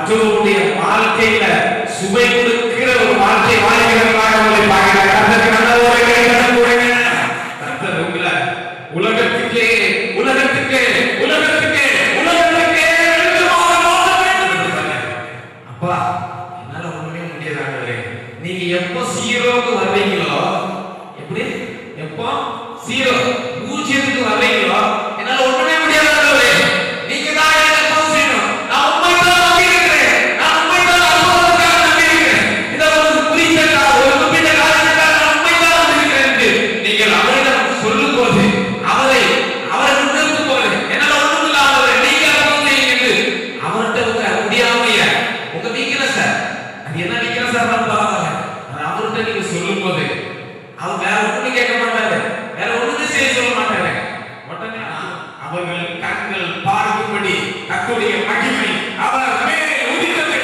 மற்றவருடைய வாழ்க்கையில சுவை கொடுக்கிற ஒரு வாழ்க்கை வாழ்கிறவர்களாக உங்களை பார்க்கிறார். கர்த்தருக்கு நல்ல ஒரு கைதட்டல் கொடுங்க. கர்த்தர் உங்களை உலகத்துக்கே உலகத்துக்கே உலகத்துக்கே உலகத்துக்கே அப்பா என்னால ஒண்ணுமே முடியாதாங்களே. நீங்க எப்போ ஜீரோக்கு வர்றீங்களோ, எப்படி எப்போ ஜீரோ பூஜ்ஜியத்துக்கு வர்றீங்களோ என்னால ஒண்ணுமே முடியாதாங்களே. நீங்க தான் என்ன செய்யணும். நான் உண்மைதான் நம்பி இருக்கிறேன். நான் உண்மைதான் அனுபவத்துக்காக நம்பி இருக்கிறேன். இத ஒரு குறித்த ஒரு குறிப்பிட்ட காரணத்துக்காக நான் உண்மைதான் நம்பி இருக்கிறேன். நீங்கள் அவரிடம் சொல்லும் போது அவரை முன்னிறுத்தும் போது என்னால ஒண்ணும் இல்லாத நீங்க அனுபவம் செய்யுங்க. அவர்கிட்ட முடியாமைய உங்க வீக்னஸ் அது என்ன வீக்னஸ் பரவாயில்ல. அவர்கிட்ட நீங்க சொல்லும் போது அவர் வேற ஒண்ணு கேட்க மாட்டாரு, வேற ஒண்ணுமே செய்ய சொல்ல மாட்டாரு. உடனே அவர்கள் கண்கள் பார்க்கும்படி கர்த்தருடைய மகிமை அவர் மேலே உதித்தது.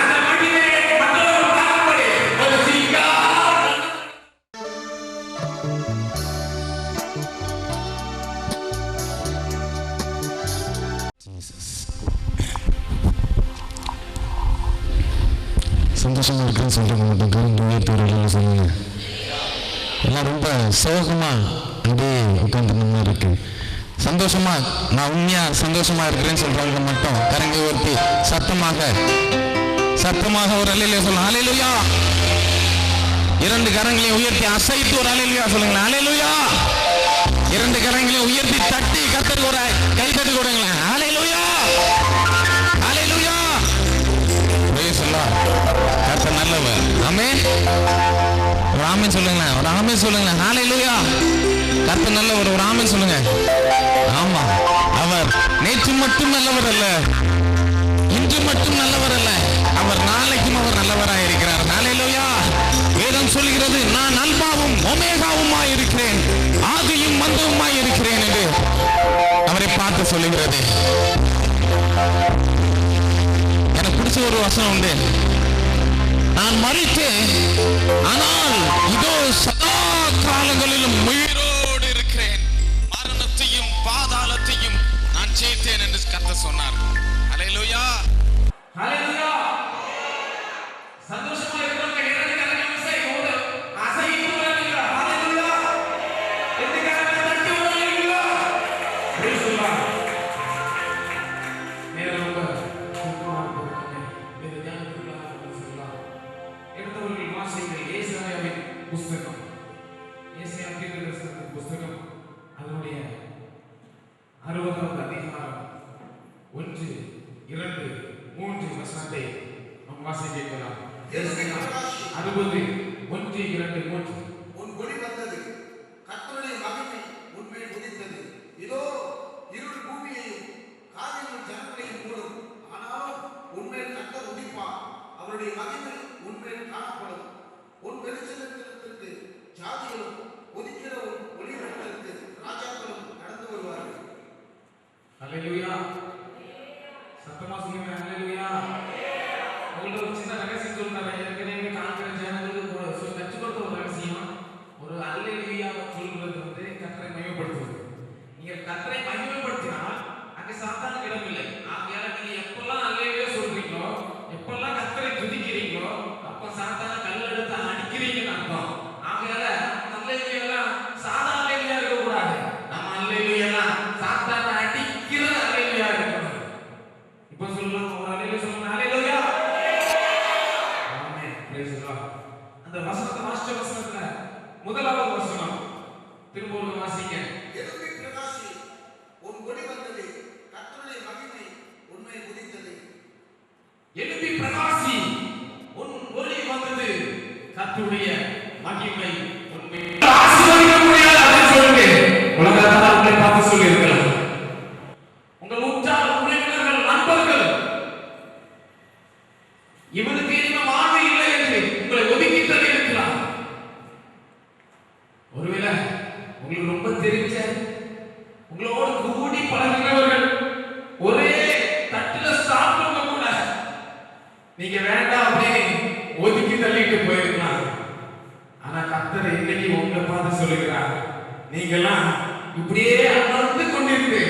அந்த மகிமையை மற்றவர்கள் பார்க்கும்படி ஒரு சந்தோஷமா இருக்குன்னு சொல்றாங்க மட்டும் கரும்பு உயர்த்தவர்கள் சொல்லுங்க. எல்லாம் ரொம்ப சோகமா அப்படியே உட்காந்து மாதிரி இருக்கு. சந்தோஷமா நான் உண்மையா சந்தோஷமா இருக்கிறேன்னு சொல்றவங்க மட்டும் கரங்கை உயர்த்தி சத்தமாக ஒரு அல்லேலூயா சொல்லலாம். அல்லேலூயா. இரண்டு கரங்களையும் உயர்த்தி அசைத்து ஒரு அல்லேலூயா சொல்லுங்களேன். அல்லேலூயா. இரண்டு கரங்களையும் உயர்த்தி தட்டி கர்த்தருக்கு ஒரு கை தட்டி கொடுங்களேன். Hallelujah. Hallelujah. Praise the Lord. கர்த்தர் நல்லவர். ஆமென். ஒரு ஆமென் சொல்லுங்களேன். ஒரு ஆமென் சொல்லுங்களேன். ஹalleluya. கர்த்தர் நல்லவர். ஒரு ஆமென் சொல்லுங்க. ஆமா, அவர் நேற்று மட்டும் நல்லவர் அல்ல, இன்று மட்டும் நல்லவர் அல்ல, அவர் நாளைக்கும் அவர் நல்லவராய் இருக்கிறார். ஹalleluya. வேதம் சொல்கிறது நான் அல்பாவும் ஒமேகாவுமாய் இருக்கிறேன், ஆதியும் மந்தவுமாய் இருக்கிறேன் என்று அவரை பார்த்து சொல்லுகிறது. எனக்கு பிடிச்ச ஒரு வசனம் உண்டு. நான் மரித்தேன், ஆனால் இதோ சதா காலங்களிலும் உயிரோடு இருக்கிறேன், மரணத்தையும் பாதாளத்தையும் நான் ஜெயித்தேன் என்று கர்த்தர் சொன்னார். அல்லேலூயா. ஹalleluya. சந்தோஷமா இருக்கிறவங்க இரண்டு கரங்களை அசைத்து வரீங்களா? ஹalleluya. இரண்டு கரங்களை தட்டி வரீங்களா? Price the Lord. நேரங்க சுத்தமா போடுங்க. இது ஞானத்துக்குள்ள சொல்லலாம். எடுத்தவர்கள் வாசிங்கள் ஏசாயாவின் புத்தகம். ஏசாயா தீர்க்கதரிசியின் புத்தகம் அதனுடைய 60வது அதிகாரம் 1, 2, 3 வசனத்தை நாம் வாசிக்கலாம். ஏசாயா 60 1, 2, 3. உன் ஒளி வந்தது, கர்த்தருடைய மகிமை உன்மேல் உதித்தது. இதோ இருள் பூமியையும் காரியங்கள் ஜனங்களையும் மூடும். ஆனாலும் உன்மேல் கர்த்தர் உதிப்பார், அவருடைய மகிமை உன்மேல் காணப்படும். உன் வெளிச்சத்திற்கு ஜாதிகளும் உதிக்கிற உன் ஒளி மண்டலத்திற்கு ராஜாக்களும் நடந்து வருவார்கள். அல்லேலூயா. சத்தமா சொல்லுங்க. அல்லேலூயா. உங்களுக்கு ஒரு சின்ன ரகசியம் சொல்றேன். ஏற்கனவே காண்கிற ஜனங்களுக்கு கற்றுக்கொடுத்த ஒரு ரகசியம். ஒரு அல்லேலூயா சொல்றது வந்து கர்த்தரை மகிமைப்படுத்துவது. நீங்க கர்த்தரை மகிமைப்படுத்தினால் அங்க சாத்தானுக்கு இடமில்லை. ஆகையால நீங்க எப்பெல்லாம் அல்லேலூயா சொல்றீங்களோ, எப்பெல்லாம் கர்த்தரை துதிக்கிறீங்களோ, அப்ப சாத்தான கல் எடுத்து அடிக்கிறீங்கன்னு அர்த்தம். ஆகையால அல்லேலூயா சாதாரண அல்லேலூயா இருக்க கூடாது. நம்ம அல்லேலூயா சாத்தான அடிக்கிற அல்லேலூயா இருக்கணும். இப்ப சொல்லலாம், ஒரு அல்லேலூயா சொல்லணும். Hallelujah. Amen. Praise the Lord. அந்த வசனத்தை வாசிச்ச வசனத்துல முதலாவது வசனம் திரும்ப ஒரு வாசிங்க. எழும்பி பிரகாசி, உன் ஒளி வந்தது, கர்த்தருடைய மகிமை உன்மேல் உதித்தது. எழும்பி பிரகாசி, உன் ஒளி வந்தது, கர்த்தருடைய மகிமை உன்மேல் ஆசீர்வதிக்க முடியாது அப்படின்னு சொல்லுங்க. உலகத்தார் உங்களை பார்த்து சொல்லியிருக்கலாம். உங்கள் உற்றார் உறவினர்கள் நண்பர்கள் இவனுக்கு இனிமே வாழ்வு இல்லை என்று உங்களை ஒதுக்கி தள்ளி இருக்கிறார். ஒருவேளை உங்களுக்கு ரொம்ப தெரிஞ்ச உங்களோடு கூடி பழகினவர்கள் ஒரே தட்டுல சாப்பிடுங்க கூட நீங்க வேண்டாம் அப்படின்னு ஒதுக்கி தள்ளிட்டு போயிருக்கலாம். ஆனா கர்த்தர் இன்னைக்கு உங்களை பார்த்து சொல்லுகிறார், நீங்கெல்லாம் இப்படியே அமர்ந்து கொண்டிருக்கு,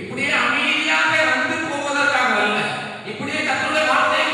இப்படியே அமைதியாக வந்து போவதற்காக அல்ல, இப்படியே கர்த்தருடைய வார்த்தையை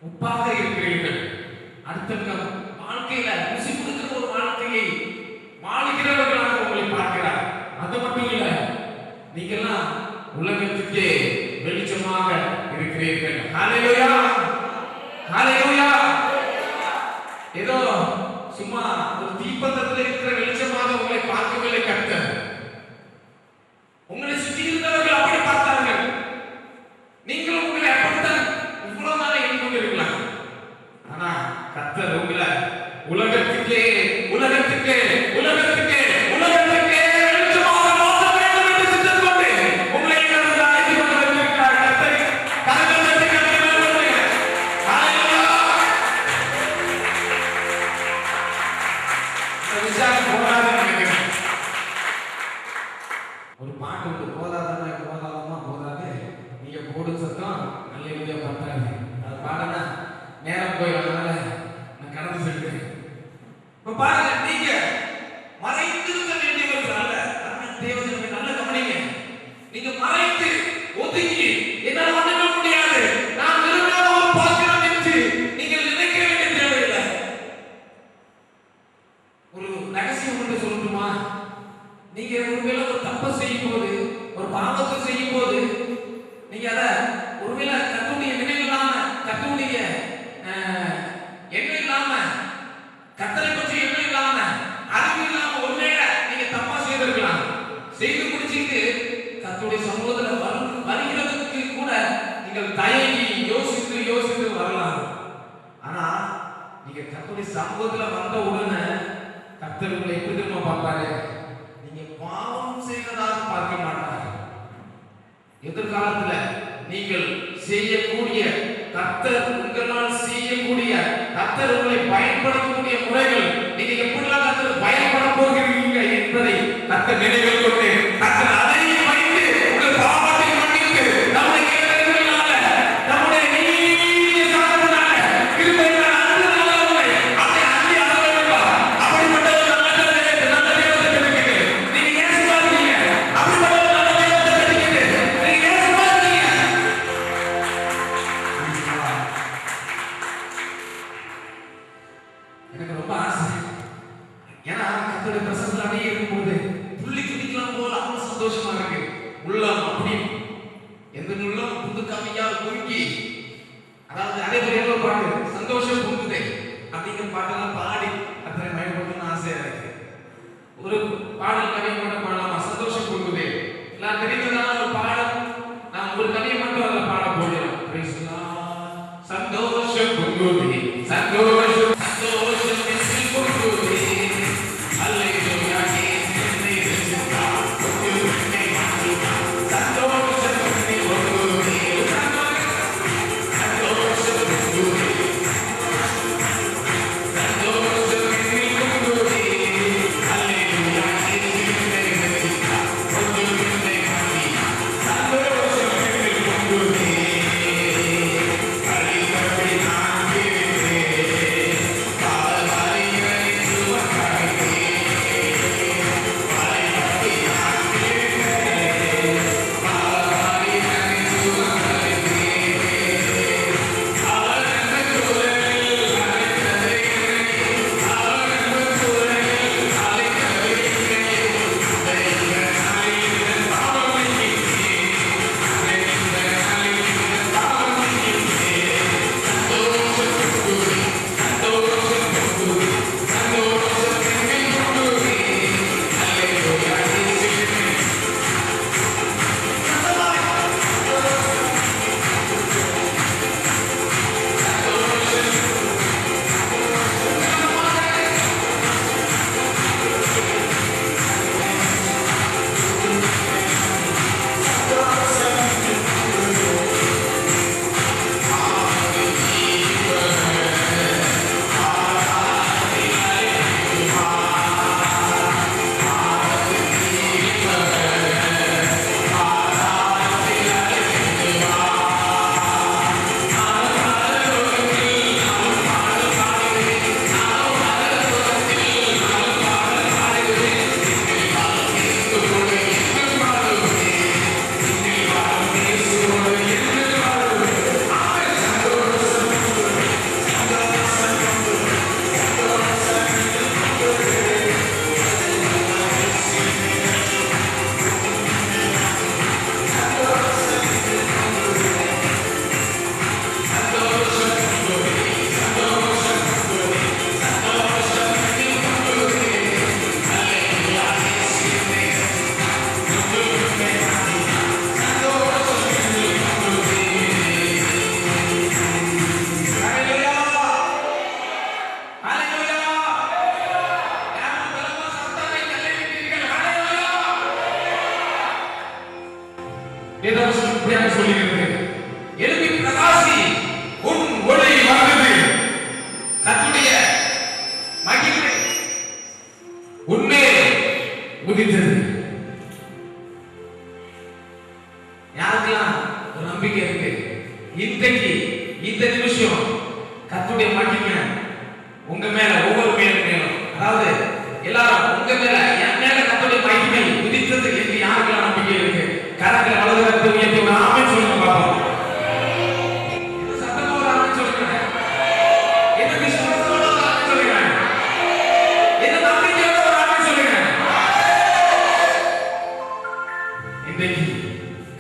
உப்பாக இருக்கிறீர்கள். அடுத்த வாழ்க்கையில ருசி கொடுக்கிற ஒரு வாழ்க்கையை வாழ்கிறவர்களாக உங்களை பார்க்கிறார். அது மட்டும் இல்ல, நீங்கெல்லாம் உலகத்துக்கே வெளிச்சமாக இருக்கிறீர்கள். ஹalleluya, ஹalleluya. ஏதோ சும்மா ஒரு தீப்பந்தத்தில் இருக்கிற வெளிச்சமாக உங்களை பார்க்கவில்லை கர்த்தர். உங்களை சுற்றி இருந்தவர்கள் அப்படி பார்த்தார்கள். நீங்களும் உங்களை அப்படித்தான் இவ்வளவு நாள் எண்ணிக்கொண்டிருக்கலாம். ஆனா கர்த்தர் உங்களை உலகத்துக்கே உலகத்துக்கே உலகத்துக்கே உலகத்துக்கே வெளிச்சமாக மாற்ற வேண்டும் என்று சித்தம் கொண்டு உங்களை கடந்து அழைத்து கொண்டு வந்திருக்கிறார். கர்த்தரை கரங்கள் தட்டி கரங்களை ஹalleluya. விசாரம் போராட நினைக்கிறேன். ஒரு பாட்டு வந்து போதாதமா போதாதமா போதாது, நீங்க போடு சத்தம் நல்ல பண்றாங்க. அது பாடனா நேரம் போய் அதனால நான் கடந்து செல்றேன். இப்ப பாருங்க, நீங்க மறைத்திருக்க வேண்டியவர்கள் அல்ல. தேவஜனமே நல்ல கவனிங்க. நீங்க மறைத்து ஒதுங்கி என்னால் ஒண்ணுமே முடியாது, நான் விரும்பாத ஒரு பாத்திரம் என்று நீங்கள் நினைக்க வேண்டிய தேவையில்லை. ஒரு ரகசியம் ஒன்று சொல்லட்டுமா? நீங்க ஒருவேளை ஒரு தப்பை செய்யும் போது, ஒரு பாவத்தை செய்யும் போது, நீங்க அத ஒருவேளை கர்த்தருடைய நினைவு இல்லாம, கர்த்தருடைய எண்ணம் இல்லாம, கர்த்தரை பற்றி எண்ணம் இல்லாம, அறிவு இல்லாம ஒருவேளை நீங்க தப்பா செய்திருக்கலாம். செய்து முடிச்சிட்டு கர்த்தருடைய சமூகத்துல வருகிறதுக்கு கூட நீங்கள் தயங்கி யோசித்து யோசித்து வரலாம். ஆனா நீங்க கர்த்தருடைய சமூகத்துல வந்த உடனே கர்த்தர் உங்களை எப்படி தெரியுமா பார்ப்பாரு? நீங்க பாவம் செய்வதாக பார்க்க மாட்டார். எதிர்காலத்துல நீங்கள் செய்யக்கூடிய கர்த்தர் உங்களால் செய்யக்கூடிய, கர்த்தர் உங்களை பயன்படுத்தக்கூடிய முறைகள், நீங்க எப்படிலாம் கர்த்தர் பயன்பட போகிறீங்க என்பதை கர்த்தர் நினைவில் கொண்டு கர்த்தர் அதை வைத்து உங்கள் பாவத்தை மன்னித்து நம்முடைய கேள்விகளால, நம்முடைய நீதிய சாதனால, கிருபையினால, அன்புனால உங்களை அப்படி அள்ளி அனுபவிப்பார். அப்படிப்பட்ட ஒரு நல்ல தேவதை இருக்குது. நீங்க ஏன் சொல்றீங்க? அப்படிப்பட்ட ஒரு நல்ல தேவதை இருக்குது. நீங்க ஏன் சொல்றீங்க? எனக்கு ரொம்ப ஆசை. ஏன்னா கர்த்தருடைய பிரசன்னத்துல அப்படியே இருக்கும்போது துள்ளி குதிக்கலாம் போல அவ்வளவு சந்தோஷமா இருக்கு. உள்ளம் அப்படி எந்த உள்ளம் புது கவியால் குறுக்கி, அதாவது அதே மாதிரி ஒரு பாட்டு சந்தோஷம் பொங்குதே அப்படிங்கிற பாட்டெல்லாம் பாடி கர்த்தரை மயப்படுத்தணும்னு ஆசையா இருக்கு. ஒரு பாடல் கவியை மட்டும் பாடலாமா? சந்தோஷம் பொங்குதே எல்லாம் தெரிந்ததான ஒரு பாடல். நான் ஒரு கவியை மட்டும் அதில் பாட போடுறேன். சந்தோஷம் பொங்குதே, சந்தோஷம் சந்தோஷம் பொங்குதே, அல்லேலூயா இயேசுவே ரட்சகா பொங்குதே, சந்தோஷம் பொங்குதே, சந்தோஷம் பொங்குதே, சந்தோஷம் பொங்குதே, அல்லேலூயா இயேசுவே ரட்சகா பொங்குதே, சந்தோஷம் பொங்குதே. இன்றைக்கு இந்த நிமிஷம் கர்த்தருடைய மகிமை உங்க மேல ஒவ்வொரு மேலும் அதாவது எல்லாரும் உங்க மேல என் மேல கர்த்தருடைய மகிமை உதித்தது என்று யாருக்கெல்லாம் நம்பிக்கை இருக்கு? கரங்களை வலது கரத்தை உயர்த்தி ஒரு ஆமென் சொல்லுங்க பாப்போம். இது சத்தமா ஒரு ஆமென் சொல்லுங்க. இது விசுவாசத்தோட ஒரு ஆமென் சொல்லுங்க. இது நம்பிக்கையோட ஒரு ஆமென் சொல்லுங்க. இன்றைக்கு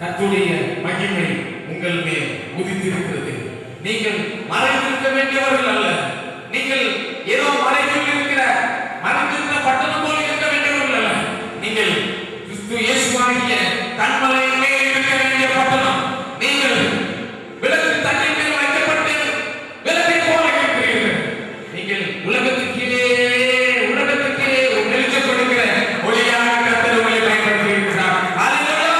கர்த்தருடைய மகிமை உங்கள் மேல் உதித்திருக்கிறது. நீங்கள் மறைந்திருக்க வேண்டியவர்கள் அல்ல. நீங்கள் ஏதோ மறைவில் இருக்கிற மறைந்திருக்கிற பட்டணம் போல இருக்க வேண்டியவர்கள் அல்ல. நீங்கள் கிறிஸ்து இயேசுவாகிய கன்மலையின் மேல் இருக்க வேண்டிய பட்டணம். நீங்கள் விளக்கு தண்ணீர் மேல் வைக்கப்பட்டு விளக்கை போல இருக்கிறீர்கள். நீங்கள் உலகத்துக்கே வெளிச்சம் கொடுக்கிற ஒளியாக கர்த்தர் உங்களை பயன்படுத்தி இருக்கிறார். ஹல்லேலூயா.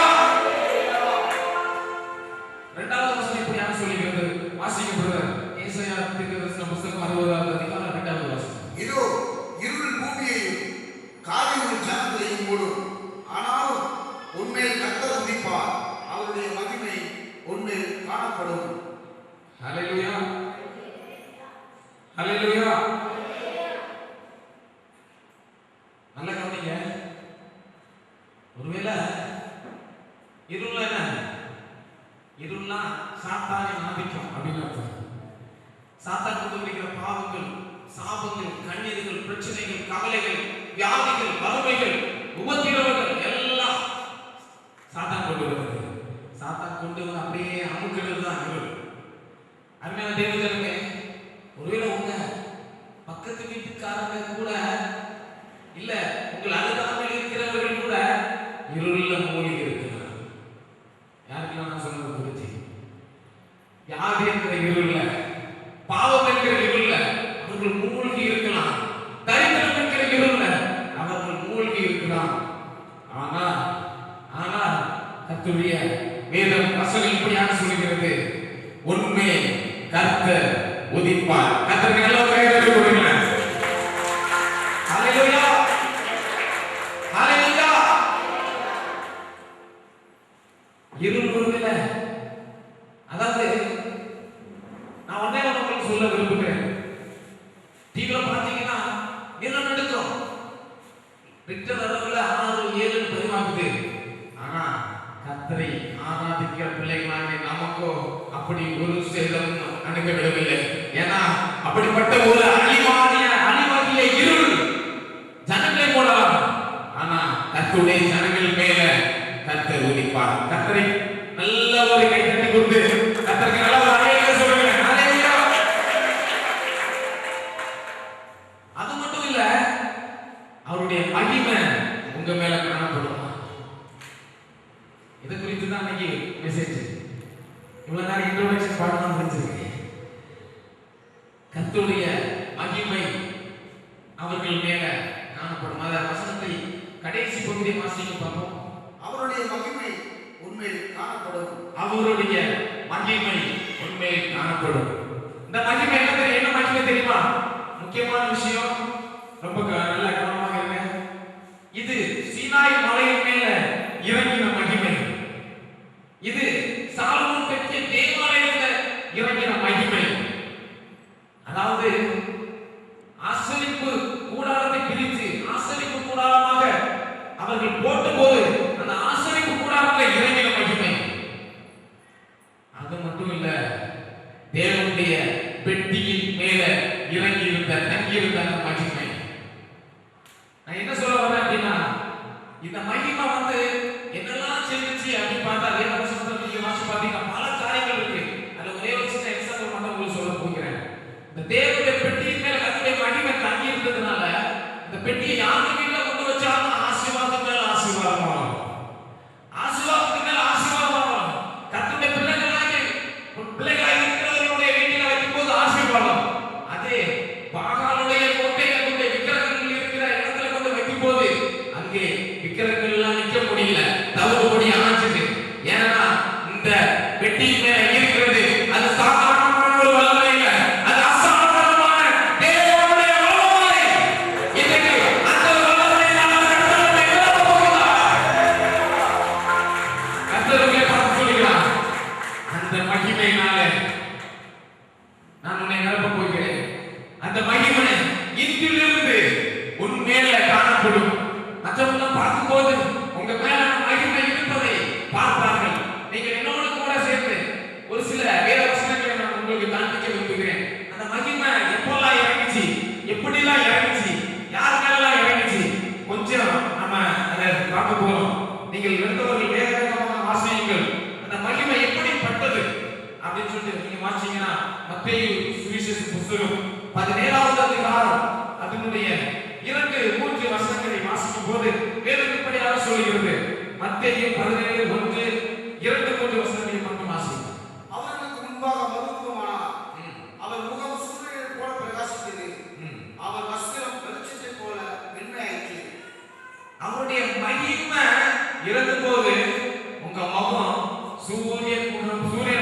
இரண்டாவது வசனம் இப்படியாக சொல்லுகிறது. வாசிக்கப்படுகிறது. ஏசாயா தீர்க்கதரிசன புத்தகம் 60வது அதிகாரம் 2வது வசனம். இதோ இருள் பூமியையும் காரியம் ஜனங்களையும் மூடும். ஆனாலும் உன்மேல் கர்த்தர் உதிப்பார். அவருடைய மகிமை உன்மேல் காணப்படும். ஹல்லேலூயா. ஹல்லேலூயா. நல்ல கவனிங்க. ஒருவேளை இருள்ல என்ன? இருள்னா சாத்தானின் ஆதிக்கம் அப்படின்னு அர்த்தம். சாத்தான் கொண்டு வருகிற பாவங்கள், சாபங்கள், கண்ணீர்கள், பிரச்சனைகள், கவலைகள், வியாதிகள், வறுமைகள், உபத்திரவங்கள் எல்லாம் சாத்தான் கொண்டு வருகிறது. சாத்தான் கொண்டு வந்து அப்படியே அமுக்கிறது தான் இருள். அருமையான தேவஜனமே, ஒருவேளை உங்க பக்கத்து வீட்டுக்காரங்க கூட இல்ல உங்கள் அருகாமையில் இருக்கிறவர்கள் கூட இருள்ல மூழ்கி இருக்கிறார். யாருக்கெல்லாம் நான் சொன்னது புரிஞ்சு? வியாதி என்கிற இருள்ல, பாவம் என்கிற இருள்ல அவர்கள் மூழ்கி இருக்கலாம். தரித்திரம் என்கிற இருள்ல அவர்கள் மூழ்கி இருக்கலாம். ஆனால் கர்த்தருடைய வேதம் வசனம் இப்படியாக சொல்கிறது. உண்மை கர்த்தர் உதிப்பார். கர்த்தருக்கு நல்ல ஒரு கையை கொடுங்க. ஹல்லேலூயா. ஹல்லேலூயா. இருள் ஒருவேளை அதாவது நான் ஒன்னே உங்களுக்கு சொல்ல விரும்புகிறேன். டிவில பாத்தீங்கன்னா நிலநடுக்கம் ரிக்டர் அளவுல 6, 7 பதிவாகுது. ஆனா கர்த்தரை ஆராதிக்கிற பிள்ளைகளாகிய நமக்கோ அப்படி ஒரு சேதம் அணுகவிடவில்லை. ஏன்னா அப்படிப்பட்ட ஒரு அழிவாகிய இருள் ஜனங்களை போடலாம். ஆனா கர்த்தருடைய ஜனங்கள் மேல கர்த்தர் உதிப்பார். கர்த்தரை நல்ல ஒரு கை தட்டி கொடுத்து கர்த்தருக்கு நல்ல ஒரு அழைப்பு சொல்லுங்க. ஹல்லேலூயா. அது மட்டும் இல்ல, அவருடைய மகிமை உங்க மேல காணப்படும். இதை குறித்து தான் இன்னைக்கு மெசேஜ். இவ்வளவு நேரம் இன்ட்ரோடக்ஷன் பாடம் முடிஞ்சிருக்கு. கர்த்தருடைய மகிமை அவர்கள் மேல காணப்படும். அந்த வசனத்தை கடைசி பகுதியை வாசிக்க பார்ப்போம். அவருடைய மகிமை உன்மேல் காணப்படும். அவருடைய மகிமை உண்மையில் காணப்படும். இந்த மகிமை என்ன மகிமை தெரியுமா? முக்கியமான விஷயம், ரொம்ப நல்ல கவனமாக இருங்க. இது சீனாய் மலையின் மேல இறங்கின மகிமை. இது சாலமோன் கட்டிய தேவாலயத்தில் இறங்கின மகிமை. அதாவது ஆசரிப்பு கூடாரத்தை பிரித்து ஆசரிப்பு கூடாரமாக அவர்கள் போட்டபோது அந்த ஆசரிப்பு கூடாரத்தில் இறங்கின மகிமை. அது மட்டும் இல்ல, தேவனுடைய பெட்டியின் மேல இறங்கி இருந்த தங்கி இருந்த அந்த மகிமை. நான் என்ன சொல்ல வரேன் அப்படின்னா, இந்த மகிமை வந்து என்னெல்லாம் செஞ்சுச்சு அப்படின்னு பார்த்தா தேவசனத்தில் நீங்க வாசி பார்த்தீங்கன்னா பல காரியங்கள் இருக்கு. அதுல ஒரே ஒரு சின்ன எக்ஸாம்பிள் மட்டும் உங்களுக்கு சொல்ல போகிறேன். இந்த தேவனுடைய பெட்டியின் மேல கர்த்தருடைய மகிமை தங்கி இருந்ததுனால இந்த பெட்டியை யாருக்கு வீட்டுல கொண்டு வச்சாலும் ஆசீர்வாதம் மேல ஆசீர்வாதம் வரும். ஆசீர்வாதத்துக்கு மேல ஆசீர்வாதம் வரும். கர்த்தருடைய பிள்ளைகளாக இருக்கிறவர்களுடைய வீட்டில வைக்கும் போது ஆசீர்வாதம். அதே பாகாலுடைய கோட்டையில மத்தேயு சுவிசேஷ புத்தகம் 17வது அதிகாரம் அதனுடைய 2-3 வசனங்களை வாசிக்கும் போது வேதம் இப்படியாக சொல்கிறது. மத்தேயு 17:1, 2-3 வசனங்களை மட்டும் வாசிங்க. அவர்களுக்கு முன்பாக மறுரூபமானார். அவர் முகம் சூரியனைப் போல பிரகாசித்தது. அவர் வஸ்திரம் வெளிச்சத்தைப் போல வெண்மையாயிற்று. அவருடைய மகிமை இறங்கும்போது உங்க முகம் சூரியன்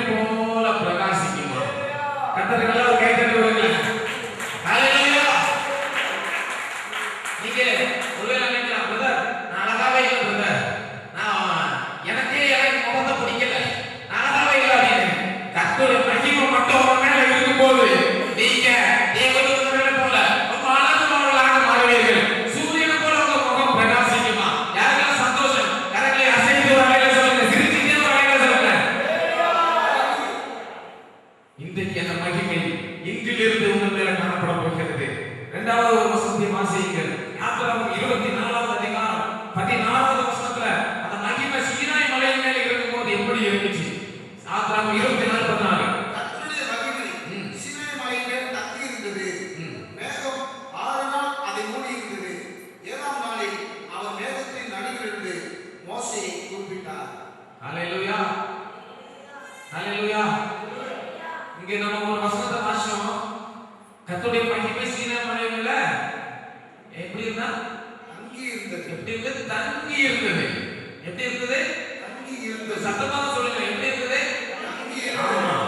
போல பிரகாசிக்குமா? கர்த்தருக்கு எல்லாரும் கை தட்டி விடுங்க. ஹalleluya. நீங்க ஒருவேளை நினைக்கலாம், பிரதர் நான் அழகாவே இல்லை பிரதர், நான் எனக்கே எனக்கு முகத்தை பிடிக்கல, நான் அழகாவே இல்லை அப்படின்னு. கர்த்தருடைய மகிமை மட்டும் உங்க மேல இருக்கும்போது நீங்க தேவதூதர்களை போல ரொம்ப அழகாக மாறுவீர்கள். சூரியன் போல உங்க முகம் பிரகாசிக்குமா? யாருக்கெல்லாம் சந்தோஷம்? கரங்களை அசைத்து வாங்க சொல்லுங்க, சிரிச்சிட்டே வாங்க சொல்லுங்க. இன்றைக்கு அந்த மகிமை இன்றிலிருந்து உங்கள் மேல காணப்பட போகிறது. இரண்டாவது ஒரு வசனத்தை வாசியுங்கள். யாத்திராகமம் 24வது அதிகாரம் 16வது வசனத்துல அந்த மகிமை சீனாய் மலையின் மேல இருக்கும்போது எப்படி இருந்துச்சு? யாத்திராகமம் 24:14. கர்த்தருடைய மகிமை சீனாய் மலையின் மேல் தங்கி இருந்தது. மேகம் 6 நாள் அதை மூடி இருந்தது. 7ஆம் நாளில் அவர் மேகத்தின் நடுவிலிருந்து மோசேயை கூப்பிட்டார். ஹalleluya. ஹalleluya. இங்க நம்ம ஒரு வசனத்தை வாசிச்சோம். கர்த்தருடைய மகிமை சீனாய் மலையின் மேல எப்படி இருந்தா? தங்கி இருந்தது. எப்படி இருந்தது? தங்கி இருந்தது. எப்படி இருந்தது? தங்கி இருந்தது. சத்தமா சொல்லுங்க, எப்படி இருந்தது? தங்கி ஆமா. இருந்தது.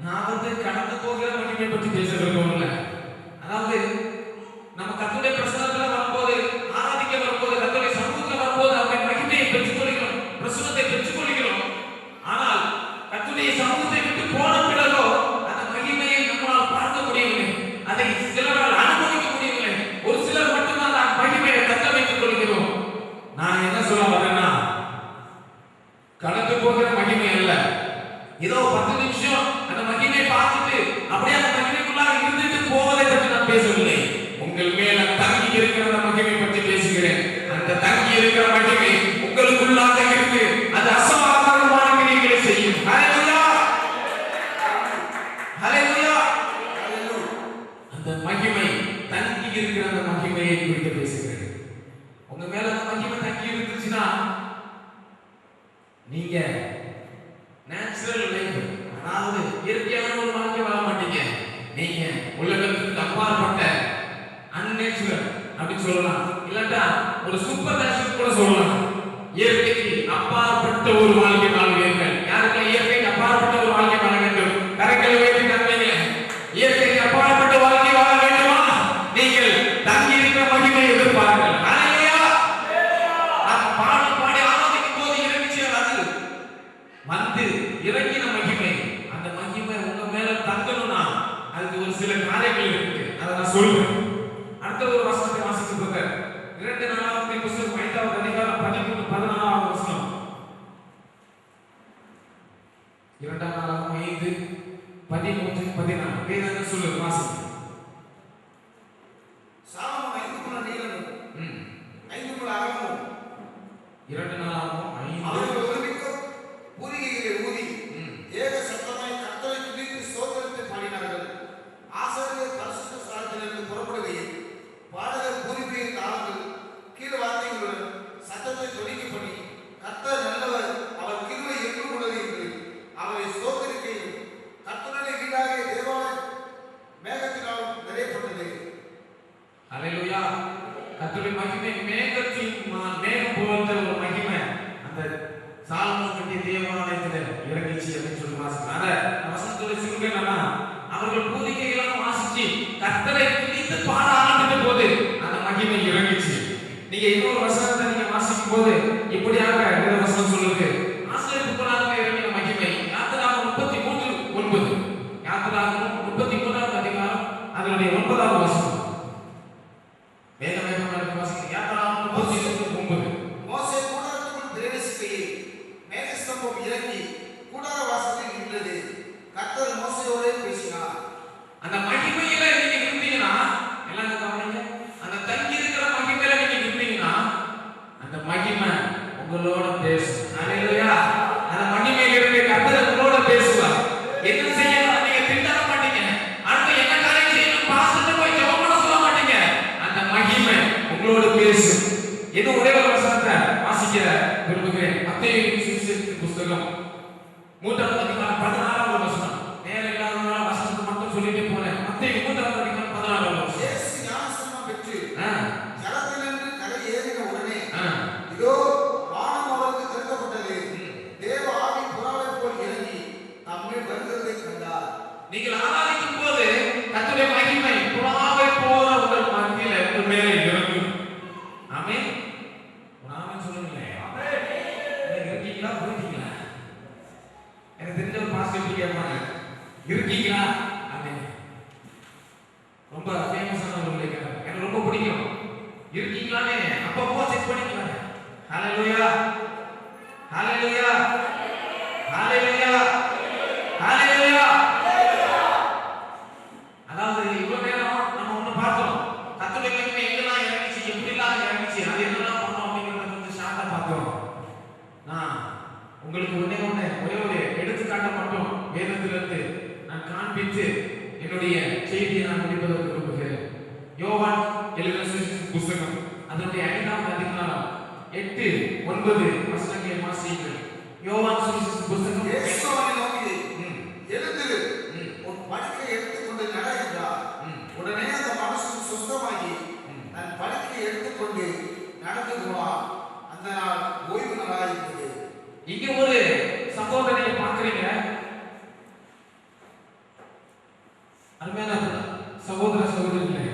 நான் கடந்து போகிற மகிமை பற்றி பேச விரும்பல. அதாவது நம்ம கர்த்தருடைய பிரசன்னத்துல வரும்போது, ஆராதிக்க வரும்போது, கர்த்தருடைய சமூகத்துல வரும்போது அவருடைய மகிமையை பெற்றுக்கொள்கிறோம், பிரசன்னத்தை பெற்றுக்கொள்கிறோம். ஆனால் கர்த்தருடைய சமூகத்தை விட்டு போன பிறகோ அந்த மகிமையை நம்மால் பார்க்க முடியவில்லை, அதை சிலரால் அனுபவிக்க முடியவில்லை. ஒரு சிலர் மட்டும்தான் அந்த மகிமையை தக்க வைத்துக் கொள்கிறோம். நான் என்ன சொல்ல வரேன்னா, கடந்து போகிற மகிமை அல்ல, ஏதோ 10 நிமிஷம் அந்த மகிமை பார்த்துட்டு அப்படியே அந்த மகிமைக்குள்ளாக இருந்துட்டு போவதை பற்றி நான் பேசவில்லை. உங்கள் மேல தங்கி இருக்கிற அந்த மகிமை பற்றி பேசுகிறேன். அந்த தங்கி இருக்கிற மகிமை உங்களுக்குள்ளாக இருக்கு, அது அசாதாரணமான கிரியைகளை செய்யும். ஹalleluya. ஹalleluya. அந்த மகிமை தங்கி இருக்கிற அந்த மகிமையை குறித்து பேசுகிறேன். உங்க மேல அந்த மகிமை தங்கி இருந்துச்சுன்னா நீங்க நேச்சுரல் லைஃப், அதாவது இயற்கையான ஒரு வாழ்க்கை வாழ மாட்டீங்க. நீங்க உலகத்துக்கு அப்பாற்பட்ட அன்நேச்சுரல் அப்படின்னு சொல்லலாம், இல்லாட்டா ஒரு சூப்பர் நேச்சுரல் கூட சொல்லலாம். இயற்கைக்கு அப்பாற்பட்ட ஒரு வாழ்க்கை வாழ்வீர்கள். யாருக்கு இயற்கைக்கு அப்பாற்பட்ட ஒரு வாழ்க்கை வாழ வேண்டும்? கரங்களை உயர்த்தி காண்பீங்க. இயற்கைக்கு அப்பாற்பட்ட வாழ்க்கை வாழ வேண்டுமா? நீங்கள் தங்கி இருக்கிற மகிமை எதிர்பார்ங்கள். ஹalleluya. பாடி ஆராதிக்கும் போது இறங்கிச்சு, அது வந்து இறங்கின மகிமை. அந்த மகிமை உங்க மேல தங்கணும்னா அதுக்கு ஒரு சில காரியங்கள் இருக்கு, அதை நான் சொல்றேன். அடுத்த ஒரு வசனத்தை வாசிக்க 2 நாளாகமத்தின் புத்தகம் 5வது அதிகாரம் 13-14வது வசனம். 2 நாளாகமம் 5:13-14 வேதம் சொல்லுது, வாசிங்க. சாலமோன் 5 முழ நீளமும் 5 முழ அகலமும் 2 நாளாகமம் 5 அவர்கள் ஒருமிக்க பூரிகைகளை ஊதி ஏக சத்தமாய் கர்த்தரை துதித்து ஸ்தோத்திரத்தை பாடினார்கள். ஆசாரியர் பரிசுத்த ஸ்தலத்திலிருந்து புறப்படுகையில் பாடகர் பூரிகையின் தாளங்கள் கீழ் வார்த்தைகளுடன் சத்தத்தை தொனிக்க பண்ணி, கர்த்தர் நல்லவர், அவர் கிருபை என்றும் உள்ளது என்று அவரை ஸ்தோத்திரிக்கையில் கர்த்தருடைய வீடாகிய தேவாலயம் மேகத்தினால் நிறையப்பட்டது. ஹalleluya. கர்த்தருடைய மகிமை மேகம் போன்ற ஒரு மகிமை அந்த சாலமோன் கட்டிய தேவாலயத்துல இறங்கிச்சு அப்படின்னு சொல்லி வாசிக்கலாம். அத வசனத்தோட சுருங்கனா, அவர்கள் பூரிகையெல்லாம் வாசிச்சு கர்த்தரை துதித்து பாட ஆரம்பித்த போது அந்த மகிமை இறங்கிச்சு. நீங்க இன்னொரு வசனத்தை நீங்க வாசிக்கும் போது இப்படியாக வேத வசனம் சொல்லுது, ஆசீர்வாத புறாக இறங்கின மகிமை. யாத்திராகமம் 33:9. யாத்திராகமம் 33வது அதிகாரம் அதனுடைய 9வது வசனம். வேகமாக வாசிங்க. யாத்திராகமம் 33:9. மோசே கூடாரத்துக்குள் பிரவேசிக்கையில் மேகஸ்தம்பம் இறங்கி கூடார வாசலில் நின்றது. கர்த்தர் மோசேயோடு பேசினார். அந்த மகிமையில நீங்க இருந்தீங்கன்னா, எல்லாம் கவனிங்க, அந்த தங்கி இருக்கிற மகிமையில நீங்க இருந்தீங்கன்னா அந்த மகிமை உங்களோட பேசும். ஹalleluya. அந்த மகிமையில இருக்க கர்த்தர் உங்களோட பேசுவார். என்ன செய்யணும்? நீங்க திண்டாட இன்னும் ஒரே ஒரு வசனத்தை வாசிக்க விரும்புகிறேன். மத்தேயு சுவிசேஷ புத்தகம் 3ஆம் அதிகாரம் 16ஆம் வசனம். நேரம் இல்லாதவனால வசனத்தை மட்டும் சொல்லிட்டே போறேன். மத்தேயு 3ஆம் அதிகாரம் 16ஆம் வசனம். இயேசு ஞானஸ்நானம் பெற்று ஜலத்திலிருந்து கரை ஏறின உடனே இதோ வானம் அவருக்கு திறக்கப்பட்டது. தேவ ஆவி புறாவைப் போல் இறங்கி நம்மேல் வருகிறதை கண்டார். நீங்கள் ஆராதிக்கும் போது கர்த்தருடைய மகிமை புறாவை போல உங்கள் மத்தியில உங்கள் மேலே இறங்கும். ஆமென். ஒரு ஆமென் சொல்லுங்களே. ஆமென். இருக்கீங்களா போயிட்டீங்களா? எனக்கு தெரிஞ்ச ஒரு பாஸ்டர் இப்படி கேட்பாங்க, இருக்கீங்களா? ஆமென். ரொம்ப ஃபேமஸான ஒரு லேக்கர், எனக்கு ரொம்ப பிடிக்கும். இருக்கீங்களானே அப்பப்போ செக் பண்ணிக்கலாம். ஹalleluya, ஹalleluya, ஹalleluya, ஹalleluya. அதாவது இவ்வளவு நேரம் நம்ம ஒண்ணு பார்த்தோம், கர்த்தருடைய மகிமை எங்கெல்லாம் இறங்கிச்சு, எப்படிலாம் இறங்கிச்சு, அது என்னெல்லாம் பண்ணோம் அப்படிங்கறத கொஞ்சம் ஷார்ட்டா பார்த்தோம். நான் உங்களுக்கு ஒரே ஒரு எடுத்துக்காட்ட மட்டும் வேதத்திலிருந்து நான் காண்பித்து என்னுடைய செய்தியை நான் முடிப்பதற்கு விரும்புகிறேன். யோவான் எழுதின சுவிசேஷ புத்தகம் அதனுடைய 5ஆம் அதிகாரம் 8-9 வசனங்களை வாசியுங்கள். யோவான் சுவிசேஷ புத்தகம். இயேசு அவனை நோக்கி, எழுந்திரு, உன் படுக்கையை எடுத்துக்கொண்டு நட என்றார். உடனே அந்த மனுஷன் சுத்தமாகி தன் படுக்கையை எடுத்துக்கொண்டு நடந்து போனான். அந்த நாள் ஓய்வு நாளாயிருந்தது. இங்க ஒரு சம்பவத்தை நீங்க பார்க்கறீங்க. அருமையான சகோதர சகோதரிகளே,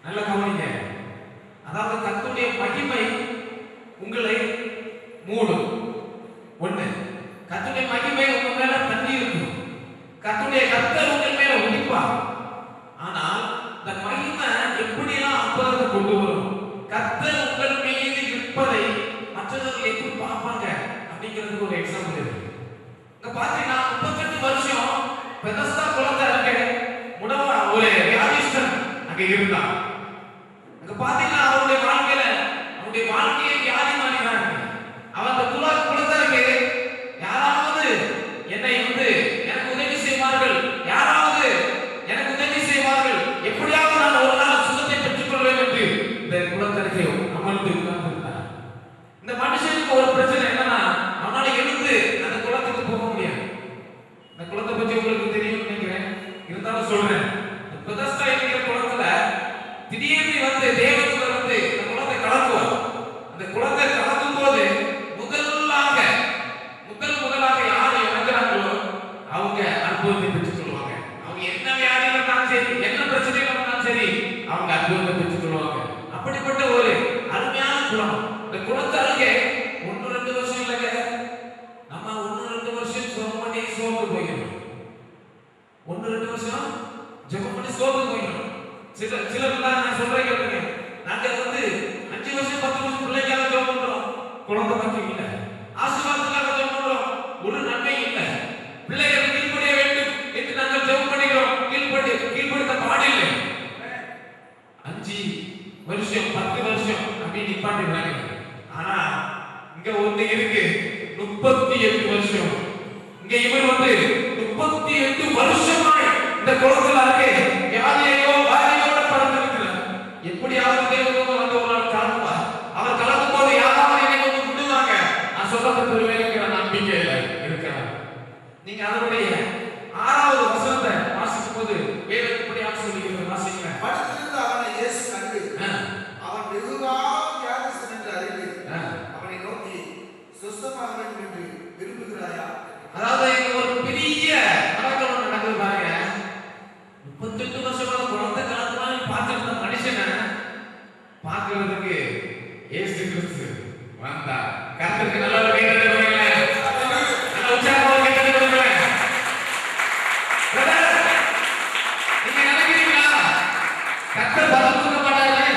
நல்ல கவனிங்க. அதாவது கர்த்தருடைய மகிமை உங்களை மூடும். ஒண்ணு, கர்த்தருடைய மகிமை உங்க மேல தண்ணி இருக்கும். கர்த்தர் உங்கள் மேல உதிப்பார். ஆனால் இந்த மகிமை எப்படியெல்லாம் அற்புதத்தை கொண்டு வரும், கர்த்தர் உங்கள் மீது இருப்பதை மற்றவர்கள் எப்படி பார்ப்பாங்க அப்படிங்கிறதுக்கு ஒரு எக்ஸாம்பிள் இருக்கு. இங்க பாத்தீங்கன்னா 38 வருஷம் பெதஸ்தா குளத்தை அருகே ஒரு வியாதிஸ்தன் அங்க இருந்தான். அங்க பாத்தீங்கன்னா அவருடைய வாழ்க்கையை வியாதி மாறினாங்க. அவன் அந்த குளத்தருக்கு யாராவது என்னை எனக்கு உதவி செய்வார்கள், யாராவது எனக்கு உதவி செய்வார்கள், எப்படியாவது நான் ஒரு நாள் சுகத்தை பெற்றுக் கொள்வேன் என்று இந்த குளத்தருக்கு அமர்ந்து உட்கார்ந்திருந்தார். இந்த மனுஷனுக்கு ஒரு பிரச்சனை என்னன்னா, அவனால எழுந்து அந்த குளத்துக்கு போக முடியாது. இந்த குளத்தை பத்தி உங்களுக்கு தெரியும் நினைக்கிறேன், இருந்தாலும் சொல்றேன். பெதஸ்தா என்கிற குளத்துல திடீர்னு தேவதூதர் அந்த குளத்தை கலக்குவார். அந்த குளத்தை கலக்கும் போது முதலாக யார் இறங்குறாங்களோ அவங்க அற்புதத்தை பெற்றுக் கொள்வாங்க. அவங்க என்ன வியாதியில இருந்தாலும் சரி, என்ன பிரச்சனையில இருந்தாலும் சரி, அவங்க அற்புதத்தை பெற்றுக் கொள்வாங்க. அப்படிப்பட்ட ஒரு அருமையான குளம். இந்த குளத்தை அருகே 1-2 வருஷம் இல்லைங்க, நம்ம 1-2 வருஷம் ஜெபம் பண்ணி சோர்ந்து போயிடும். 1-2 வருஷம் ஜெபம் பண்ணி சோர்ந்து போயிடும். சிலர்லாம் நான் சொல்றேன் கேளுங்க, நாங்க 5 வருஷம் 10 வருஷம் பிள்ளைக்காக ஜெபம் பண்றோம், குழந்தை பாக்கியம் இல்ல. ஆசீர்வாதத்துக்காக ஜெபம் பண்றோம், ஒரு நன்மை இல்ல. பிள்ளைகள் கீழ்ப்படிய வேண்டும் என்று நாங்கள் ஜெபம் பண்ணுகிறோம், கீழ்ப்படுத்த பாடில்லை. 5 வருஷம் 10 வருஷம் அப்படி நிப்பாட்டிடுறாங்க. ஆனா இங்க ஒண்ணு இருக்கு, 38 வருஷம். இங்க இவர் 38 வருஷமாய் இந்த குளத்துல இருக்கு வியாதியோட படுத்திருக்கிறார். எப்படியாவது தேவதூதன் ஒரு நாள் கலக்குவார். அவர் கலக்கும் போது யாராவது என்னை விடுவாங்க, நான் சொல்றது பெருமைங்கிற நம்பிக்கையில இருக்கிறார். நீங்க அதனுடைய 6வது வசனத்தை வாசிக்கும் போது வேதம் இப்படியாக சொல்லுகிறது, வாசிங்க. படுத்திருந்த அவனை இயேசு கண்டு அவன் வெகுகாலம் வியாதிஸ்தன் என்று அறிந்து அவனை நோக்கி, சுத்தமாக வேண்டும் என்று விரும்புகிறாயா? அதாவது இங்க ஒரு பெரிய நடக்கம் நடக்குது பாருங்க. 38 வருஷமா குழந்தை கலந்துலாம் பார்த்துருந்த மனுஷனை பார்க்கிறதுக்கு இயேசு கிறிஸ்து வந்தார். கர்த்தருக்கு நல்ல ஒரு கைதட்டல் கொடுங்களேன், நல்ல உற்சாகமான கைதட்டல் கொடுங்களேன். நீங்க நினைக்கிறீங்களா கர்த்தர் பதில் கொடுக்க மாட்டாரு?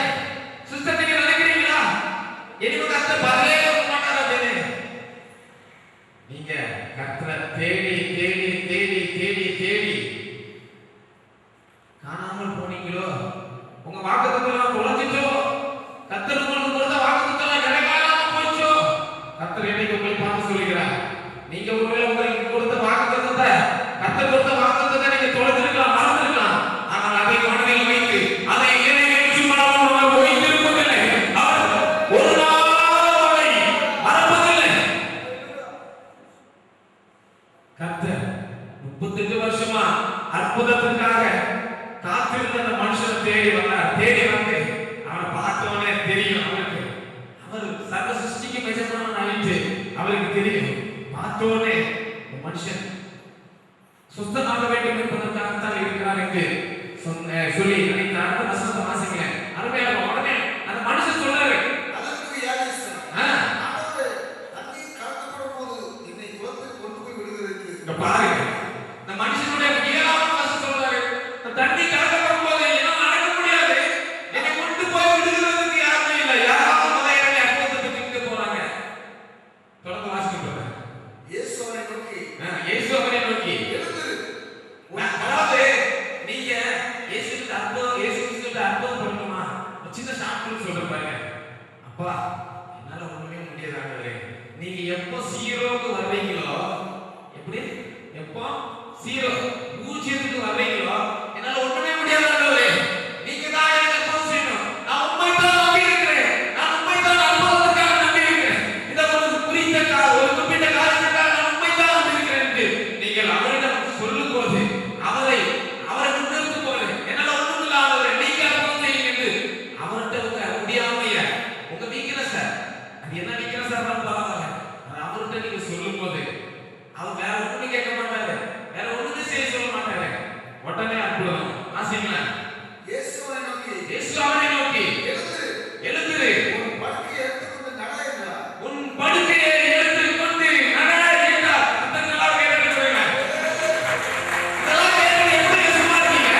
சிஸ்டர் நீங்க நினைக்கிறீங்களா இனிமே கர்த்தர் பதிலே கொடுக்க மாட்டாரு அப்படின்னு? நீங்க கர்த்தரை தேடி தேடி தேடி தேடி தேடி காணாமல் போனீங்களோ, உங்க வாக்குத்தத்தம் தொலைஞ்சிட்டோ, கர்த்தர் உங்களுக்கு கொடுத்த வாக்குத்தத்தம் நிறைவேறாம போச்சோ, கர்த்தர் 38 வருஷமா அற்புதத்துக்காக காத்திருந்த அந்த மனுஷனை தேடி வந்தார். தேடி வந்து அவனை பார்த்தவனே தெரியும் அவருக்கு, அவர் சர்வ சிருஷ்டிக்கு மெஜமானவன் ஆயிட்டு அவருக்கு தெரியும். பார்த்தவனே மனுஷன் சுத்தமாக வேண்டும் என்பதற்காகத்தான் இருக்கிறார் என்று சொல்லி நினைத்த அடுத்த வசனத்தை வாசிங்க. அருமையாக உடனே அந்த மனுஷன் சொல்றாரு, அதற்கு யாகேசன், ஆண்டவரே, தண்ணீர் கலக்கப்படும் போது என்னை குளத்தில் கொண்டு போய் விடுவதற்கு. இங்க பாருங்க, இந்த மனுஷனுடைய 7ஆவது வசனம் சொல்றாரு, தண்ணி கலக்கப்படும் போது என்னால நடக்க முடியாது, என்னை கொண்டு போய் விடுவதற்கு யாருமே இல்லை. யாராவது மலையாளி அற்புதத்தை பெற்றுட்டு போறாங்க. தொடர்ந்து வாசிக்க இயேசு அவனை நோக்கி, இயேசு அவனை நோக்கி, எழுந்திரு. அதாவது நீங்க இயேசுக்கு அற்புதம் பண்ணணுமா? சின்ன சாப்பிட்டு சொல்ற பாருங்க, அப்பா என்னால ஒண்ணுமே முடியாது ஆண்டவரே, நீங்க எப்போ சீரோக்கு வர்றீங்களோ, எப்படி எப்போ சீரோ பூஜ்ஜியத்துக்கு வர்றீங்களோ என்னால ஒண்ணுமே முடியாது ஆண்டவரே, நீங்க தான் எனக்கு அற்புதம் செய்யணும். நான் உண்மை தான் நம்பி இருக்கிறேன், நான் உண்மை தான் அற்புதத்துக்காக நம்பி இருக்கிறேன். இந்த ஒரு குறித்த ஒரு குறிப்பிட்ட காரியத்துக்காக நான் உண்மை தான் நம்பி இருக்கிறேன் என்று நீங்கள் அவரிடம் சொல்லும் போது அவரை முன்னிறுத்தும் போது என்னால ஒண்ணும் இல்லை ஆண்டவரே, நீங்க அற்புதம் செய்யுங்க என்று அவர்கிட்ட முடியாமைய உங்க வீக்னஸ் அது என்ன வீக்னஸ் பரவாயில்ல, அவர்கிட்ட நீங்க சொல்லும் போது அவர் வேற ஒண்ணுமே கேட்க மாட்டாரு, வேற ஒண்ணுமே செய்ய சொல்ல மாட்டாரு. உடனே அற்புதம் வாசிங்களா. இயேசு அவனை நோக்கி, எழுந்திரு, எழுந்திரு, உன் படுக்கையை எடுத்துக்கொண்டு நட என்றார். உன் படுக்கையை எடுத்துக்கொண்டு நட என்றார். அத்தனைலாம் கேட்கிறீங்க, இதெல்லாம் கேட்க எப்படி சும்மா இருக்கீங்க?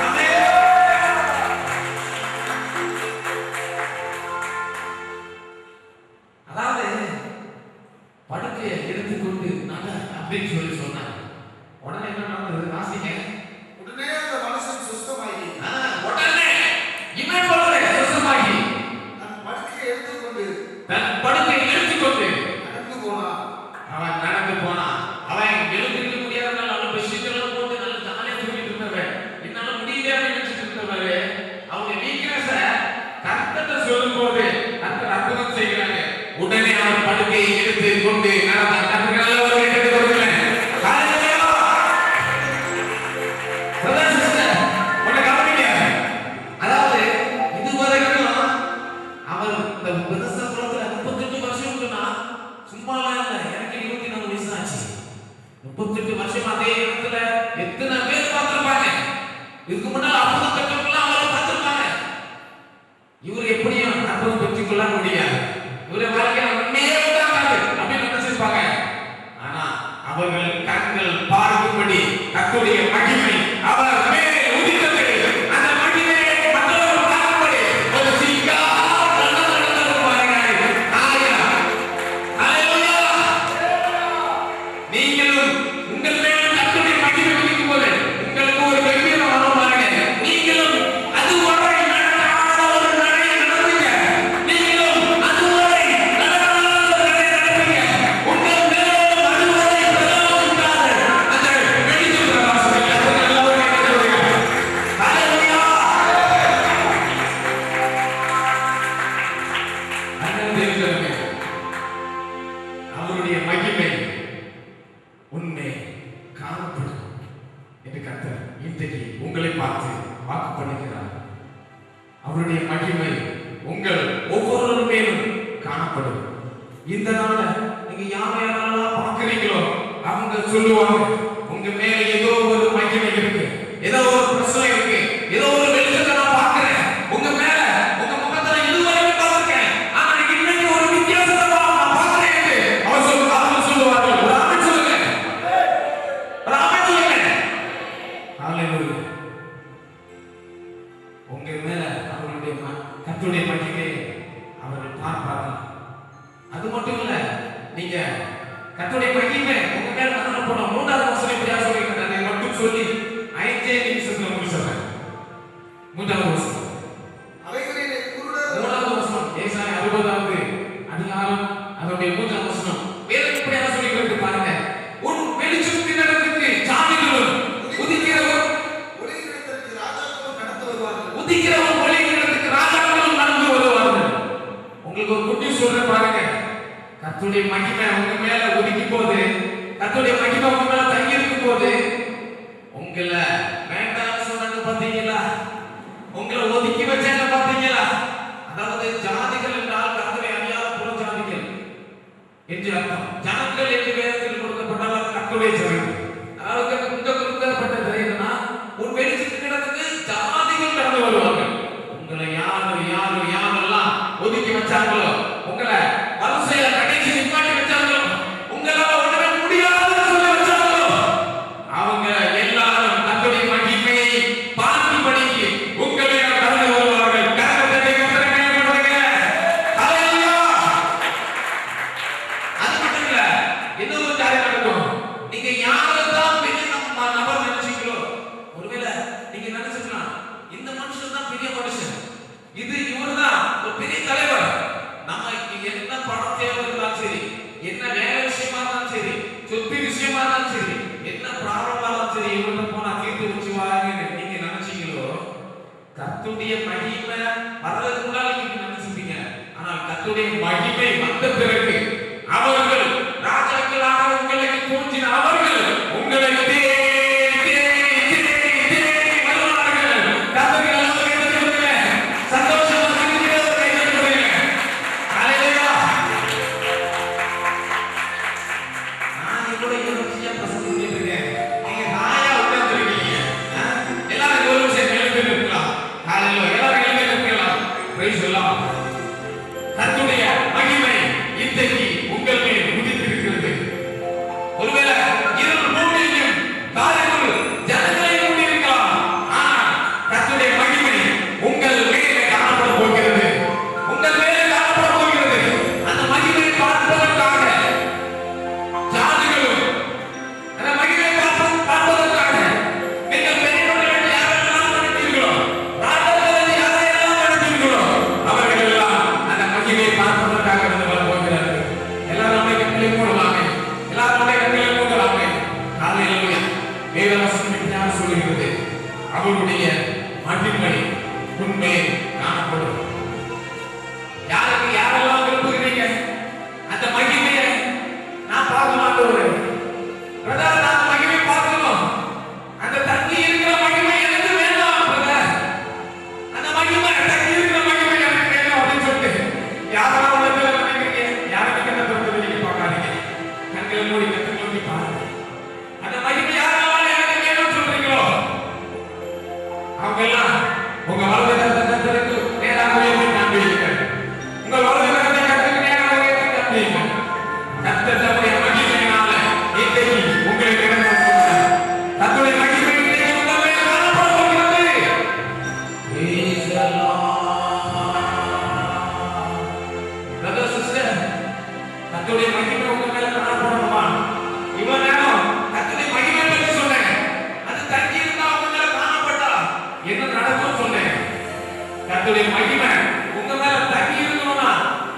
ஆமென். அதாவது படுக்கையை எடுத்துக்கொண்டு நட அப்படின்னு சொல்லி சொன்னாங்க. உடனே என்ன நடந்தது வாசிங்க. உடனே அந்த மனுஷன் சுத்தமாகி, உடனே இவன் போல சுத்தமாகி தன் படுக்கையை எடுத்துக்கொண்டு நடந்து போனான். அவன் நடந்து போனான். அவன் எழுந்திருக்க முடியாதனால அவன் பெட்ஷீட்டெல்லாம் போட்டு நல்ல ஜாலியா தூங்கிட்டு இருந்தவன், என்னால முடியல அப்படின்னு நினைச்சிட்டு இருந்தவரு அவங்க வீக்னஸ கர்த்தர்ட்ட சொல்லும் போது கர்த்தர் அற்புதம் செய்கிறாங்க. உடனே அவன் படுக்கையை எடுத்து கொண்டு நடந்தான். கர்த்தருக்கு நல்ல ஒரு கேட்டு கொடுக்கிறேன். ஹalleluya. பிரதர் சிஸ்டர் உன்னை கவனிங்க. அதாவது இதுவரைக்கும் அவர் இந்த பிரதேசத்துல 38 வருஷம் சொன்னா சும்மாலாம் இல்ல. எனக்கு 24 வயசு ஆச்சு. 38 வருஷம் அதே இடத்துல எத்தனை பேர் பார்த்திருப்பாங்க. இதுக்கு முன்னால அற்புதம் பெற்றவங்களாம் அவரை பார்த்திருப்பாங்க. இவர் எப்படியும் அற்புதம் பெற்றுக்கொள்ள முடியாது, இவரை வாழ்க்கையில உண்மையே உண்டாகாது அப்படின்னு நினைச்சிருப்பாங்க. ஆனா அவர்கள் கண்கள் பார்க்கும்படி கர்த்தருடைய மகிமை அவர் மேலே உதித்தது. அந்த மகிமையை மற்றவர்கள் பார்க்கும்படி ஒரு நீங்களும் உங்கள் மேல் கர்த்தருடைய மகிமை உதிக்கும் போது உங்களுக்கு ஒரு பெரிய மனம் பாருங்க. நீங்களும் அதுவரை நடக்காத ஒரு நடையை நடத்துங்க. நீங்களும் அதுவரை நடக்காத ஒரு நடையை நடத்துங்க. உங்கள் மேலும் அதுவரை பிரகாசம் உண்டாது. அந்த வெளிச்சம் பிரகாசம் நல்ல ஒரு கேட்க. ஹalleluya. அண்ணன் தெரிஞ்சவங்க அவருடைய மகிமை உண்மை காணப்படும் என்று கர்த்தர் இன்றைக்கு உங்களை பார்த்து வாக்கு பண்ணுகிறார். அவருடைய மகிமை உங்கள் ஒவ்வொரு மேலும் காணப்படும். இந்த நாள நீங்க யாரெல்லாம் பார்க்கிறீங்களோ அவங்க சொல்லுவாங்க, உங்க மேல ஏதோ ஒரு மகிமை இருக்கு, ஏதோ ஒரு பிரச்சனை இருக்கு, ஏதோ ஒரு வெளிச்சத்தை நான் பார்க்கிறேன் உங்க மேல, உங்க முகத்துல இதுவரைக்கும் பார்த்திருக்கேன், ஆனா இன்னைக்கு ஒரு வித்தியாசத்தை நான் பார்க்கிறேன் என்று அவங்க சொல்லுவார்கள். ஒரு ஆமென் சொல்லுங்க, ஒரு ஆமென் சொல்லுங்க. ஹalleluya. உங்க மேல அவருடைய கர்த்தருடைய மகிமை அவர்கள் பார்ப்பார்கள். அது மட்டும் இல்ல, நீங்க கர்த்தருடைய மகிமை உங்க மேல காணப்படும். 3வது வசனம் இப்படியா சொல்லிருக்காங்க, அதை மட்டும் சொல்லி 5 நிமிஷத்துல முடிச்சிடுறேன். 3வது வசனம், அவைகளிலே குருடர் 3வது வசனம், ஏசாயா 60வது அதிகாரம் அதனுடைய 3வது வசனம். வேதம் இப்படியா சொல்லிருக்கு பாருங்க, உன் வெளிச்சத்தினருக்கு ஜாதிகளும் உதிக்கிறவன் ஒளியிடத்திற்கு ராஜாக்களும் நடந்து வருவார்கள். உதிக்கிறவன் ஒளியிடத்துக்கு ராஜாக்களும் நடந்து வருவார்கள். உங்களுக்கு ஒரு குட்டி சொல்றேன் பாருங்க, கர்த்தருடைய மகிமை உங்க மேல உதிக்கும் போது கர்த்தருடைய மகிமை உங்க மேல தங்கி இருக்கும் போது உங்களை வேண்டாம்னு சொன்னாங்க பாத்தீங்களா, உங்களை ஒதுக்கி வச்சாங்க பாத்தீங்களா. அதாவது ஜாதிகள் என்றால் கர்த்தரை அறியாத புற ஜாதிகள் என்று அர்த்தம். ஜனங்கள் என்று வேதத்தில் கொடுக்கப்பட்டால் கர்த்தருடைய ஜனங்கள். அதாவது கொடுக்கப்பட்டது என்னன்னா, உன் வெளிச்சத்துக்கு கிடக்கு ஜாதிகள் கடந்து வருவார்கள். உங்களை யாரெல்லாம் ஒதுக்கி வச்சாங்களோ, உங்களை வரிசையில கடைசி நிப்பாட்டி வச்சாங்களோ, உங்களால ஒண்ணுமே முடியாதுன்னு சொல்லி வச்சாங்களோ, அவங்க எல்லாரும் கர்த்தருடைய மகிமையை பார்க்கும்படிக்கு உங்களை கடந்து வருவார்கள். கர்த்தரை மேம்படுத்துங்க. ஹல்லேலூயா. அது மட்டும் இல்ல, இன்னொரு காரியம் நடக்கும். நீங்க யாரெல்லாம் பெரிய நபர் நினைச்சீங்களோ, ஒருவேளை நீங்க நினைச்சிருக்கலாம் இந்த மனுஷன் தான் பெரிய மனுஷன், இவர்தான் ஒரு பெரிய தலைவர், நமக்கு என்ன பணம் தேவை இருந்தாலும் சரி, என்ன வேலை விஷயமா இருந்தாலும் சரி, சொத்து விஷயமா இருந்தாலும் சரி, என்ன ப்ராப்ளமா இருந்தாலும் சரி, இவர்கிட்ட போனா தீர்த்து வச்சுவாங்கன்னு நீங்க நினைச்சீங்களோ, கர்த்தருடைய மகிமை வர்றதுக்கு முன்னாடி நீங்க நினைச்சிருப்பீங்க. ஆனால் கர்த்தருடைய மகிமை வந்த பிறகு அவர்கள் ராஜாக்களாக உங்களுக்கு தோன்றின அவர்கள் உங்களை கர்த்தருடைய மகிமை இன்றைக்கு உங்கள் மேல் உதித்திருக்கிறது. ஒருவேளை இருள் பூமியையும் காரிருள் ஜனங்களை மூடியிருக்கலாம். ஆனால் கர்த்தருடைய மகிமை உங்கள் மேலே காணப்பட போகிறது. உங்கள் மேலே காணப்பட போகிறது. அந்த மகிமை பார்ப்பதற்காக ஜாதிகளும் அந்த மகிமை பார்ப்பதற்காக நீங்கள் பெரியவர்கள் யாரெல்லாம் நினைத்தீர்களோ, ராஜாக்கள் யாரெல்லாம் நினைத்தீர்களோ, அவர்கள் எல்லாம் அந்த மகிமையை பார்ப்பதற்காக வந்து வர போகிறார்கள். எல்லாரும் கண்களை மூடலாமே, எல்லாரும் கண்களை மூடலாமே. ஹல்லேலூயா. வேதவசனம் என்ன சொல்கிறது? அவருடைய மகிமை உண்மை காணப்படும். யாருக்கு யாரெல்லாம் விரும்புகிறீங்க அந்த மகிமையை நான் பார்க்க மாட்டேன், பிரதர் நான் மகிமை பார்க்கணும், அந்த தங்கி இருக்கிற மகிமை எனக்கு வேண்டாம் பிரதர், அந்த மகிமை தங்கி இருக்கிற மகிமை எனக்கு வேணும் அப்படின்னு சொல்லிட்டு யாரெல்லாம் உலகத்துல நினைக்கிறீங்க, யாருக்கு கண்ணை திறந்து நீங்க பார்க்காதீங்க, கண்களை மூடி கண்ணை மூடி பாருங்க. அந்த மகிமை யாரெல்லாம் எனக்கு வேணும்னு சொல்றீங்களோ அவங்க எல்லாம் உங்க வலது கரத்துக்கு நேராக உயர்த்தி காண்பீர்கள். உங்கள் வலது கரத்துக்கு நேராக உயர்த்தி காண்பீர்கள். கர்த்தர் தம்முடைய மகிமையினால இன்றைக்கு உங்களை கடந்து வருகிறார். கர்த்தருடைய மகிமை இன்றைக்கு உங்கள் மேல் காணப்பட போகிறது. Praise the Lord. Brother, sister, கர்த்தருடைய மகிமை உங்கள் மேல் காணப்படணுமா? இவன் நேரம் கர்த்தருடைய மகிமை பற்றி சொன்னேன். அது தங்கி இருந்தா உங்க மேல காணப்பட்டா என்ன நடக்கும் சொன்னேன். கர்த்தருடைய மகிமை உங்க மேல தங்கி இருக்கணும்னா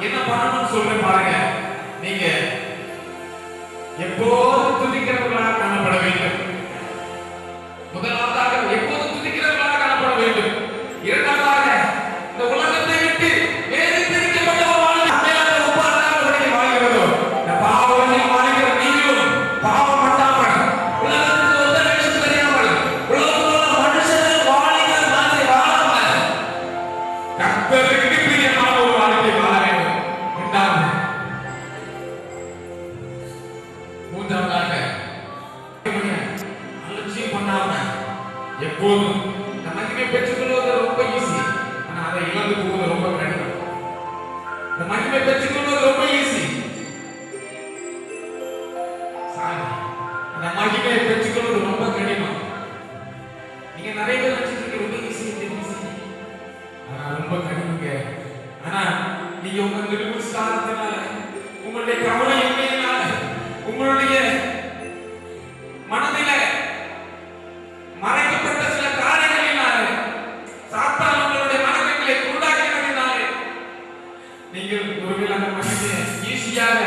என்ன பண்ணணும்னு சொல்றேன் பாருங்க. நீங்க எப்போதும் துதிக்கிறவர்களாக காணப்பட வேண்டும். முதலாவதாக எப்போதும் துதிக்கிறவர்களாக காணப்பட வேண்டும். இரண்டாவதாக இந்த உலகத்தை விட்டு வேறு பிரிக்கப்பட்ட ஒரு வாழ்க்கை வாழ்கிறதோ, இந்த பாவத்தில் வாழ்கிற நீங்களும் பாவம் பண்ணாமல் உலகத்துக்கு ஒத்த வேஷம் தெரியாமல் உலகத்தோட மனுஷன் வாழ்கிற மாதிரி வாழாமல் கர்த்தருக்கு பிரியமான ஒரு வாழ்க்கை வாழ வேண்டும். இரண்டாவது மூன்றாவதாக அலட்சியம் பண்ணாம எப்போதும் இந்த மகிமை பெற்றுக்கொள்வது ரொம்ப ஈஸி, ஆனா அதை இழந்து போவது ரொம்ப கடினம். இந்த மகிமை பெற்றுக்கொள்வது ரொம்ப ஈஸி, அந்த மகிமையை பெற்றுக்கொள்வது ரொம்ப கடினம். நீங்க நிறைய பேர் நினைச்சிட்டு ரொம்ப ஈஸி, ஆனா ரொம்ப கடினங்க. ஆனா நீங்க உங்க நிர்பந்தத்தினால, உங்களுடைய கவலை இன்மையினால, உங்களுடைய மனதில மறைக்கப்பட்ட சில காரியங்களினால, சாத்தான் உங்களுடைய மனதை குருடாக்கினதினால நீங்கள் ஒருவேளை அந்த மகிமையை ஈஸியாக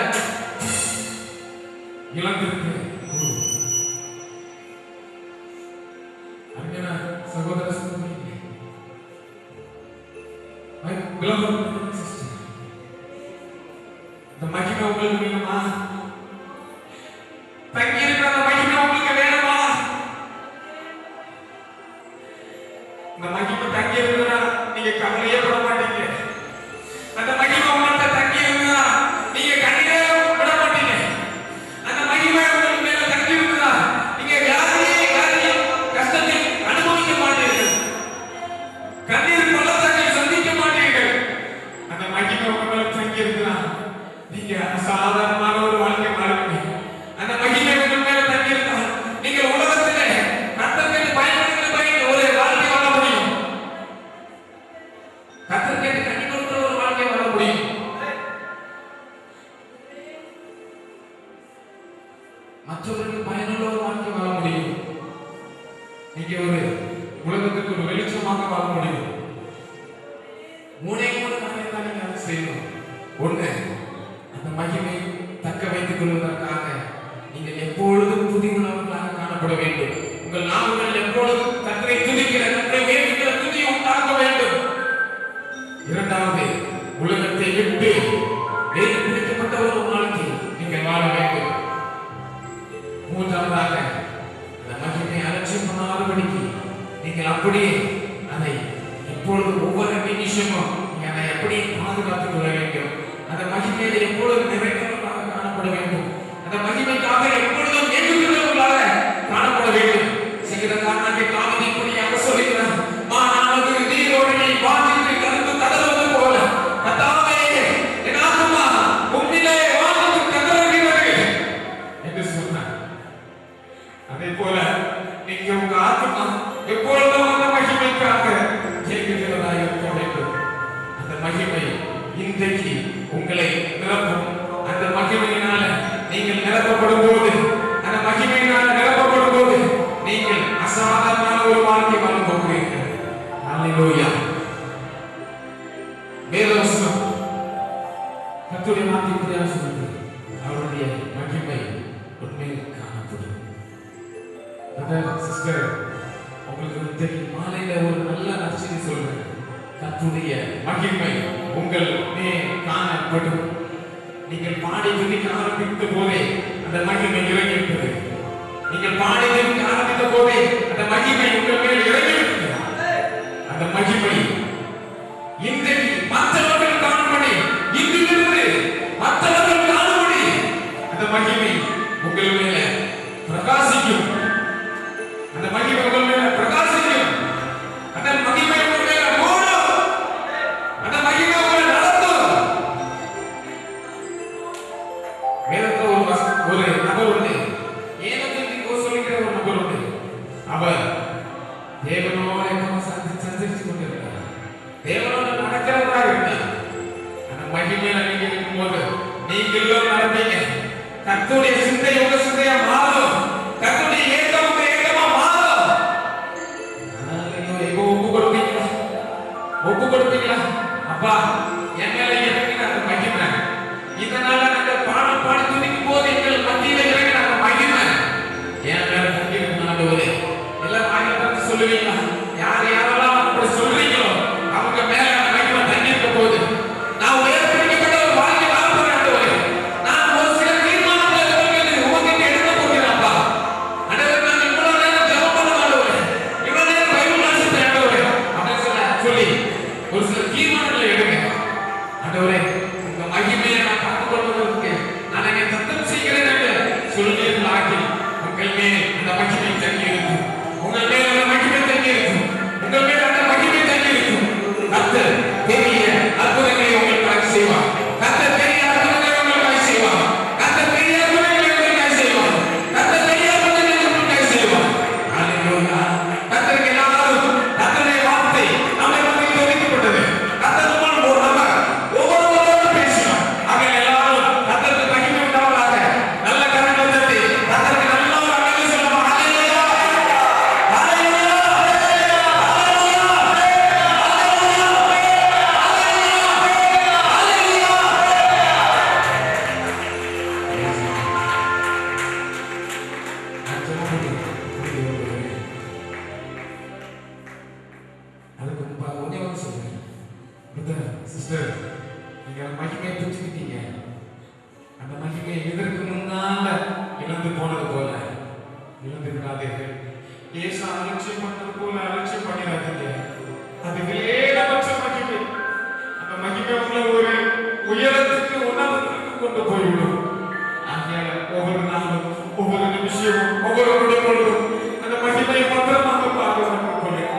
இழந்திருக்கு. அருமையான சகோதர சகோதரிகளே, இந்த மகிமை உங்களுக்கு வேணுமா? தங்கி நீங்க ஒரு உலகத்துக்கு ஒரு வெளிச்சமாக வாழ முடியும். மூணு காரியத்தான் நீங்க அதை செய்யணும். ஒண்ணு, அந்த மகிமை தக்க வைத்துக் கொள்வதற்காக நீங்கள் எப்பொழுதும் துதியுள்ளவர்களாக காணப்பட வேண்டும். உங்கள் நாவுகள் எப்பொழுதும் கர்த்தரை துதிக்கிற, கர்த்தரை வேண்டுகிற துதி உண்டாக வேண்டும். இரண்டாவது, உலகத்தை விட்டு வேறு பிடிக்கப்பட்ட ஒரு வாழ்க்கை நீங்கள் வாழ வேண்டும். மூன்றாவதாக, அந்த மகிமை அலட்சியம் பண்ணாதபடிக்கு நீங்கள் அப்படியே அதை எப்பொழுது ஒவ்வொரு நிமிஷமும் நீங்கள் அதை அப்படியே பாதுகாத்துக் கொள்ள வேண்டும். அந்த மகிமையில எப்பொழுதும் நிறைந்தவர்களாக காணப்பட வேண்டும். அந்த மகிமைக்காக எப்பொழுதும் ஏற்றுகிறவர்களாக காணப்பட வேண்டும். சங்கீதக்காரனாகிய தாவீது இப்படியாக சொல்கிறார், மானானது நீரோடையை வாஞ்சித்து கலந்து கடலுவது போல கர்த்தாவே என் ஆத்துமா உம்மிலே வாஞ்சித்து கதறுகிறது என்று சொன்னார். அதே போல நீங்க உங்க ஆத்துமா எப்பொழுதும் அந்த மகிமைக்காக ஜெயிக்கிறவராக இருக்க வேண்டும். அந்த மகிமை இன்றைக்கு உங்களை நிரப்பும். அந்த மகிமையினால நீங்கள் நிரப்பப்படும் போது, அந்த மகிமையினால் நிரப்பப்படும் போது நீங்கள் அசாதாரணமான ஒரு வாழ்க்கை வாழ போகிறீர்கள். அல்லேலூயா. வேதவசனம் கர்த்தருடைய வார்த்தையை சொல்லுது, அவருடைய மகிமை உண்மையில் காணப்படும். பிரதர், சிஸ்டர், உங்களுக்கு இன்றைக்கு மாலையில ஒரு நல்ல நற்செய்தி சொல்றேன். கர்த்தருடைய மகிமை உங்கள் மேல் காணப்படும். நீங்கள் பாடி துதிக்க ஆரம்பித்த போதே அந்த மகிமை இறங்கிவிட்டது. நீங்கள் பாடி துதிக்க ஆரம்பித்த போதே அந்த மகிமை உங்கள் மேல் இறங்கிவிட்டது. அந்த மகிமை இன்றைக்கு மற்றவர்கள் காணும்படி, இன்றிலிருந்து மற்றவர்கள் காணும்படி அந்த மகிமை உங்கள் மேல பிரகாசிக்கும். அந்த மகிமை உங்கள் மேல பிரகாசிக்கும். அந்த மகிமை உங்கள் மேல ஓடும். அந்த மகிமை உங்களை நடத்தும். வேதத்துல ஒரு நபர் உண்டு, ஏனோ சொல்லிக்கிற ஒரு நபர் உண்டு. அவர் தேவனோட சந்திச்சு கொண்டிருக்கிறார். தேவனோட நடக்கிறவராக இருந்தார். அந்த மகிமையில நீங்க இருக்கும்போது நீங்களும் நடப்பீங்க. கர்த்தருடைய சிந்தை உங்க சிந்தையா மாறும். கர்த்தருடைய ஏக்கம் உங்க ஏக்கமா மாறும். இப்போ ஒப்பு கொடுப்பீங்களா? ஒப்பு கொடுப்பீங்களா? அப்பா, என் மேல இறங்கின அந்த மகிமை, இதனால நாங்கள் பாடம் பாடி துதிக்கும் போது எங்கள் மத்தியில இறங்கின அந்த மகிமை என் மேல தங்கியிருக்கும். ஆண்டவரே, எல்லாம் ஆகிய சொல்லுவீங்களா? யார் யாரெல்லாம் அப்படி சொல்றீங்களோ அவங்க மேல அந்த மகிமை தங்கியிருக்க போது நான் உயர்த்தப்பட்ட ஒரு வாழ்க்கை வாழ போறேன். ஆண்டவரே, நான் ஒரு சில தீர்மானங்களை உங்ககிட்ட எடுக்க போகிறேன். அப்பா, ஆண்டவரே, நான் இவ்வளவு நேரம் ஜெபம் பண்ண ஆண்டவரே, இவ்வளவு நேரம் பைபிள் வாசித்தேன் ஆண்டவரே அப்படின்னு சொல்லி ஒரு சில தீர்மானங்களை எடுங்க. ஆண்டவரே, உங்க மகிமையை நான் பார்த்துக் கொள்வதற்கு நான் என்னை சத்தம் செய்கிறேன் என்று சொல்லியிருந்தார்கள். உங்கள் மேல் அந்த மகிமை தங்கி இருக்கும். உங்கள் மேல் அந்த மகிமை தங்கி இருக்கும். உங்கள் மேல் அந்த மகிமை தங்கி இருக்கும். கர்த்தர் பெரிய அற்புதங்களை உங்களுக்காக செய்வார். கர்த்தர் பெரிய அற்புதங்களை உங்களுக்காக செய்வார். கர்த்தர் பெரிய அற்புதங்களை உங்களுக்காக செய்வார். கர்த்தர் பெரிய அற்புதங்களை உங்களுக்காக செய்வார். அல்லேலூயா. கர்த்தருக்கு எல்லாரும் கர்த்தருடைய வார்த்தை நம்மை பற்றி தெரிவிக்கப்பட்டது. கர்த்தர் நம்மோடு ஒரு நபர் ஒவ்வொருவரோடு பேசினார். ஆக எல்லாரும் கர்த்தருக்கு மகிமை உண்டாவதாக நல்ல கரங்களை தட்டி கர்த்தருக்கு நல்ல ஒரு அழைப்பு சொல்லலாம். அல்லேலூயா. அல்லேலூயா. அதுக்கு முன்பாக ஒண்ணே ஒன்று சொல்றேன். பிரதர், சிஸ்டர், நீங்க மகிமையை புரிஞ்சுக்கிட்டீங்க. அந்த மகிமையை இதற்கு முன்னால இழந்து போனது போல இழந்து விடாதீர்கள். ஏசு அலட்சியம் பண்ணது போல அலட்சியம் பண்ணிடாதீங்க. அது விலையேறப்பட்ட மகிமை. அந்த மகிமை உங்களை ஒரு உயரத்துக்கு உன்னதத்துக்கு கொண்டு போய்விடும். ஆகையால ஒவ்வொரு நாளும், ஒவ்வொரு நிமிஷமும், ஒவ்வொரு பொழுதும் அந்த மகிமையை பத்திரமாக பாதுகாத்துக் கொள்ளுங்க.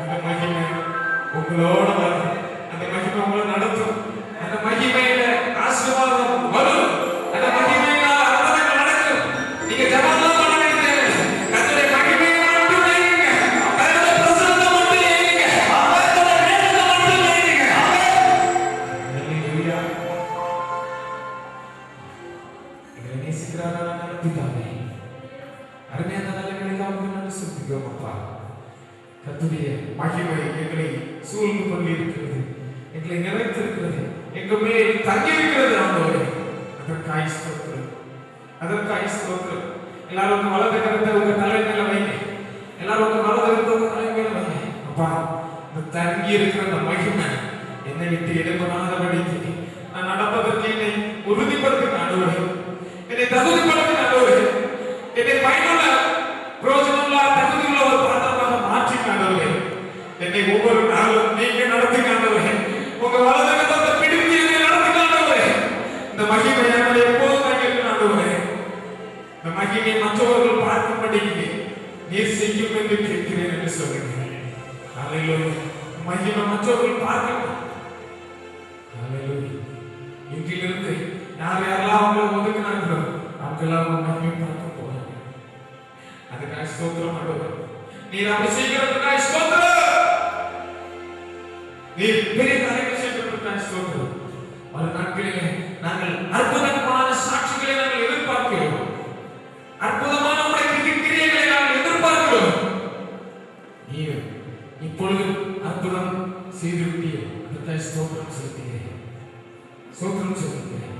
அந்த மகிமை உங்களோட வரும். அந்த மகிமை உங்களை நடத்தும். அந்த மகிமையில ஆசீர்வாதம் வரும். அந்த மகிமையில அற்புதங்கள் நடக்கும். நீங்க ஜெபம்லாம் பண்ண வேண்டியது கர்த்தருடைய மகிமையை மட்டும் ஏறுங்க. கர்த்தருடைய பிரசன்னத்தை மட்டும் ஏறுங்க. கர்த்தருடைய வேதத்தை மட்டும் ஏறுங்க. அல்லேலூயா. எங்களை நேசிக்கிறாரா பிதாவே, அருமையான நல்ல வேலைக்காக நன்றி செலுத்துகிறோம் அப்பா. கர்த்தருடைய மகிமை எங்களை சூழ்ந்து கொண்டிருக்கிறது, எங்களை நிறைத்திருக்கிறது, எங்க மேல் தங்கியிருக்கிறது ஆண்டவரே. அதற்காய் ஸ்தோத்திரம், அதற்காய் ஸ்தோத்திரம். எல்லாரும் வலது கரத்தை உங்க தலை மேல வைங்க. எல்லாரும் உங்க வலது கரத்தை உங்க தலை மேல வைங்க. அப்பா, இந்த தங்கி இருக்கிற அந்த மகிமை என்னை விட்டு எடுபடாதபடிக்கு நான் நடப்பதற்கு என்னை உறுதிப்படுத்துங்க ஆண்டவரே. என்னை தகுதிப்படுத்துங்க ஆண்டவரே. என்னை பயனுள்ள பிரயோஜனமுள்ள தகுதியுள்ள ஒரு பாத்திரமாக மாற்றிங்க ஆண்டவரே. என்னை ஒவ்வொரு நாளும் நீங்க நடத்துங்க ஆண்டவரே. உங்க வலது கரத்தை பிடித்து என்னை நடத்துங்க ஆண்டவரே. இந்த மகிமை என்னை எப்போதும் தங்கியிருக்க ஆண்டவரே. இந்த மகிமை மற்றவர்கள் பார்க்கும்படிக்கு நீர் செய்யும் என்று கேட்கிறேன் என்று சொல்லுங்க. ஹல்லேலூயா. மகிமை மற்றவர்கள் பார்க்கணும். ஹல்லேலூயா. இன்றிலிருந்து யார் யாரெல்லாம் அவங்களை ஒதுக்கினார்களோ அவங்கெல்லாம் மகிமை பார்க்க போறாங்க. அதுக்காக ஸ்தோத்திரம் ஆண்டவரே. நீர் அப்படி செய்கிறதுக்காக ஸ்தோத்திரம். நீர் பெரிய காரியங்களை செய்கிறதுக்காக ஸ்தோத்திரம். ஒரு நாட்களிலே நாங்கள் அற்புதமான சாட்சிகளை நாங்கள் எதிர்பார்க்கிறோம். அற்புதமான உடைய கிரியைகளை நாங்கள் எதிர்பார்க்கிறோம். நீர் இப்பொழுது அற்புதம் செய்திருப்பீர். அதுக்காக ஸ்தோத்திரம் செலுத்துகிறேன், ஸ்தோத்திரம் செலுத்துகிறேன்,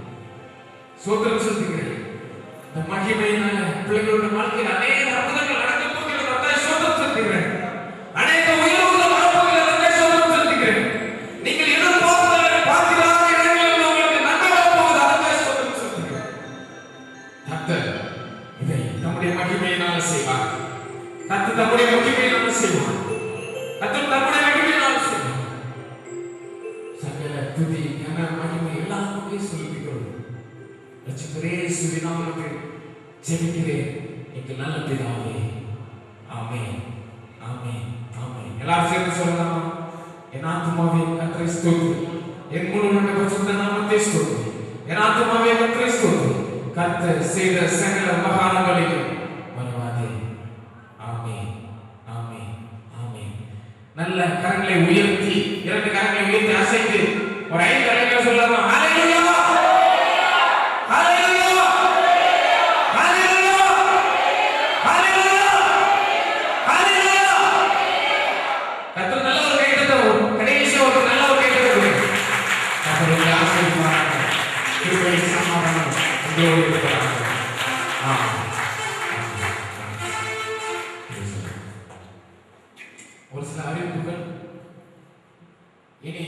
ஸ்தோத்திரம் செலுத்துகிறேன். இந்த மகிமையினால பிள்ளைகளுடைய வாழ்க்கையில் அநேக அற்புதங்கள் நடக்கப் போகிறது. அதுக்காக ஸ்தோத்திரம் செலுத்துகிறேன். அநேக உயர்வுகள் வரப்போகிறது. அதுக்காக ஸ்தோத்திரம் செலுத்துகிறேன். நீங்கள் பார்க்கிறாங்க இடங்களில் உங்களுக்கு நன்மை வரப்போகுது. அதுக்காக ஸ்தோத்திரம் செலுத்துகிறேன். கர்த்தர் இதை நம்முடைய மகிமையினால செய்வார். கர்த்தர் நம்முடைய மகிமையினால செய்வார். கர்த்தர் நம்முடைய மகிமையினால செய்வார். சகல துதி கன மகிமை எல்லாமே சொல்லுகிறோம். ரட்சகரே இயேசுவின் நாமத்தில் ஜெபிக்கிறேன் எங்கள் நல்ல பிதாவே. ஆமென், ஆமென், ஆமென். எல்லாரும் சேர்ந்து சொல்லலாமா? என் ஆத்துமாவே கர்த்தரை ஸ்தோத்திரி, என் முழு பரிசுத்த நாமத்தை ஸ்தோத்திரி. என் ஆத்துமாவே கர்த்தரை ஸ்தோத்திரி, கர்த்தர் செய்த சகல உபகாரங்களையும் மறவாதே. ஆமென், ஆமென், ஆமென். நல்ல கரங்களை உயர்த்தி, இரண்டு கரங்களை உயர்த்தி அசைத்து ஒரு 5 அலைகளை சொல்லலாமா? ஹல்லேலூயா, ஹல்லேலூயா, ஹல்லேலூயா, ஹல்லேலூயா, ஹல்லேலூயா. கர்த்தர் நல்ல ஒரு கை தட்டவும். கடைசி ஒரு நல்ல ஒரு கை தட்டவும். கர்த்தருடைய ஆசீர்வாதம், கிருபை, சமாதானம் உங்களோடு இருப்பதாக. ஆமென். ஒரு சில அறிவிப்புகள். இனி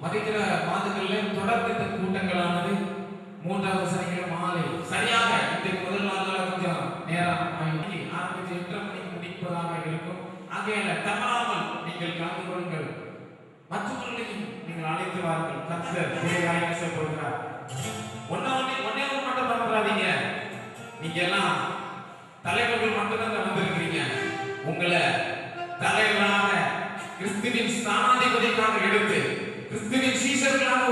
வருகிற மாதங்களில் தொடர்ந்து இந்த கூட்டங்களானது 3வது சனிக்கிழமை மாலை சரியாக இந்த முதல் நாள் கொஞ்சம் நேரம் ஆரம்பித்து 8:30 மணிக்கு முடிப்பதாக இருக்கும். ஆகையால தவறாமல் நீங்கள் கலந்து கொள்ளுங்கள். மற்றவர்களையும் நீங்கள் அழைத்து வாருங்கள். கர்த்தர் பெரிய காரியங்களை செய்ய போகிறார். ஒன்னே மட்டும் பண்றாதீங்க. நீங்க எல்லாம் தலைவர்கள் மட்டும்தான் வந்திருக்கிறீங்க. உங்களை தலைவராக கிறிஸ்துவின் ஸ்தானாதிபதியாக எடுத்து கிறிஸ்துவின் சீஷர்களாக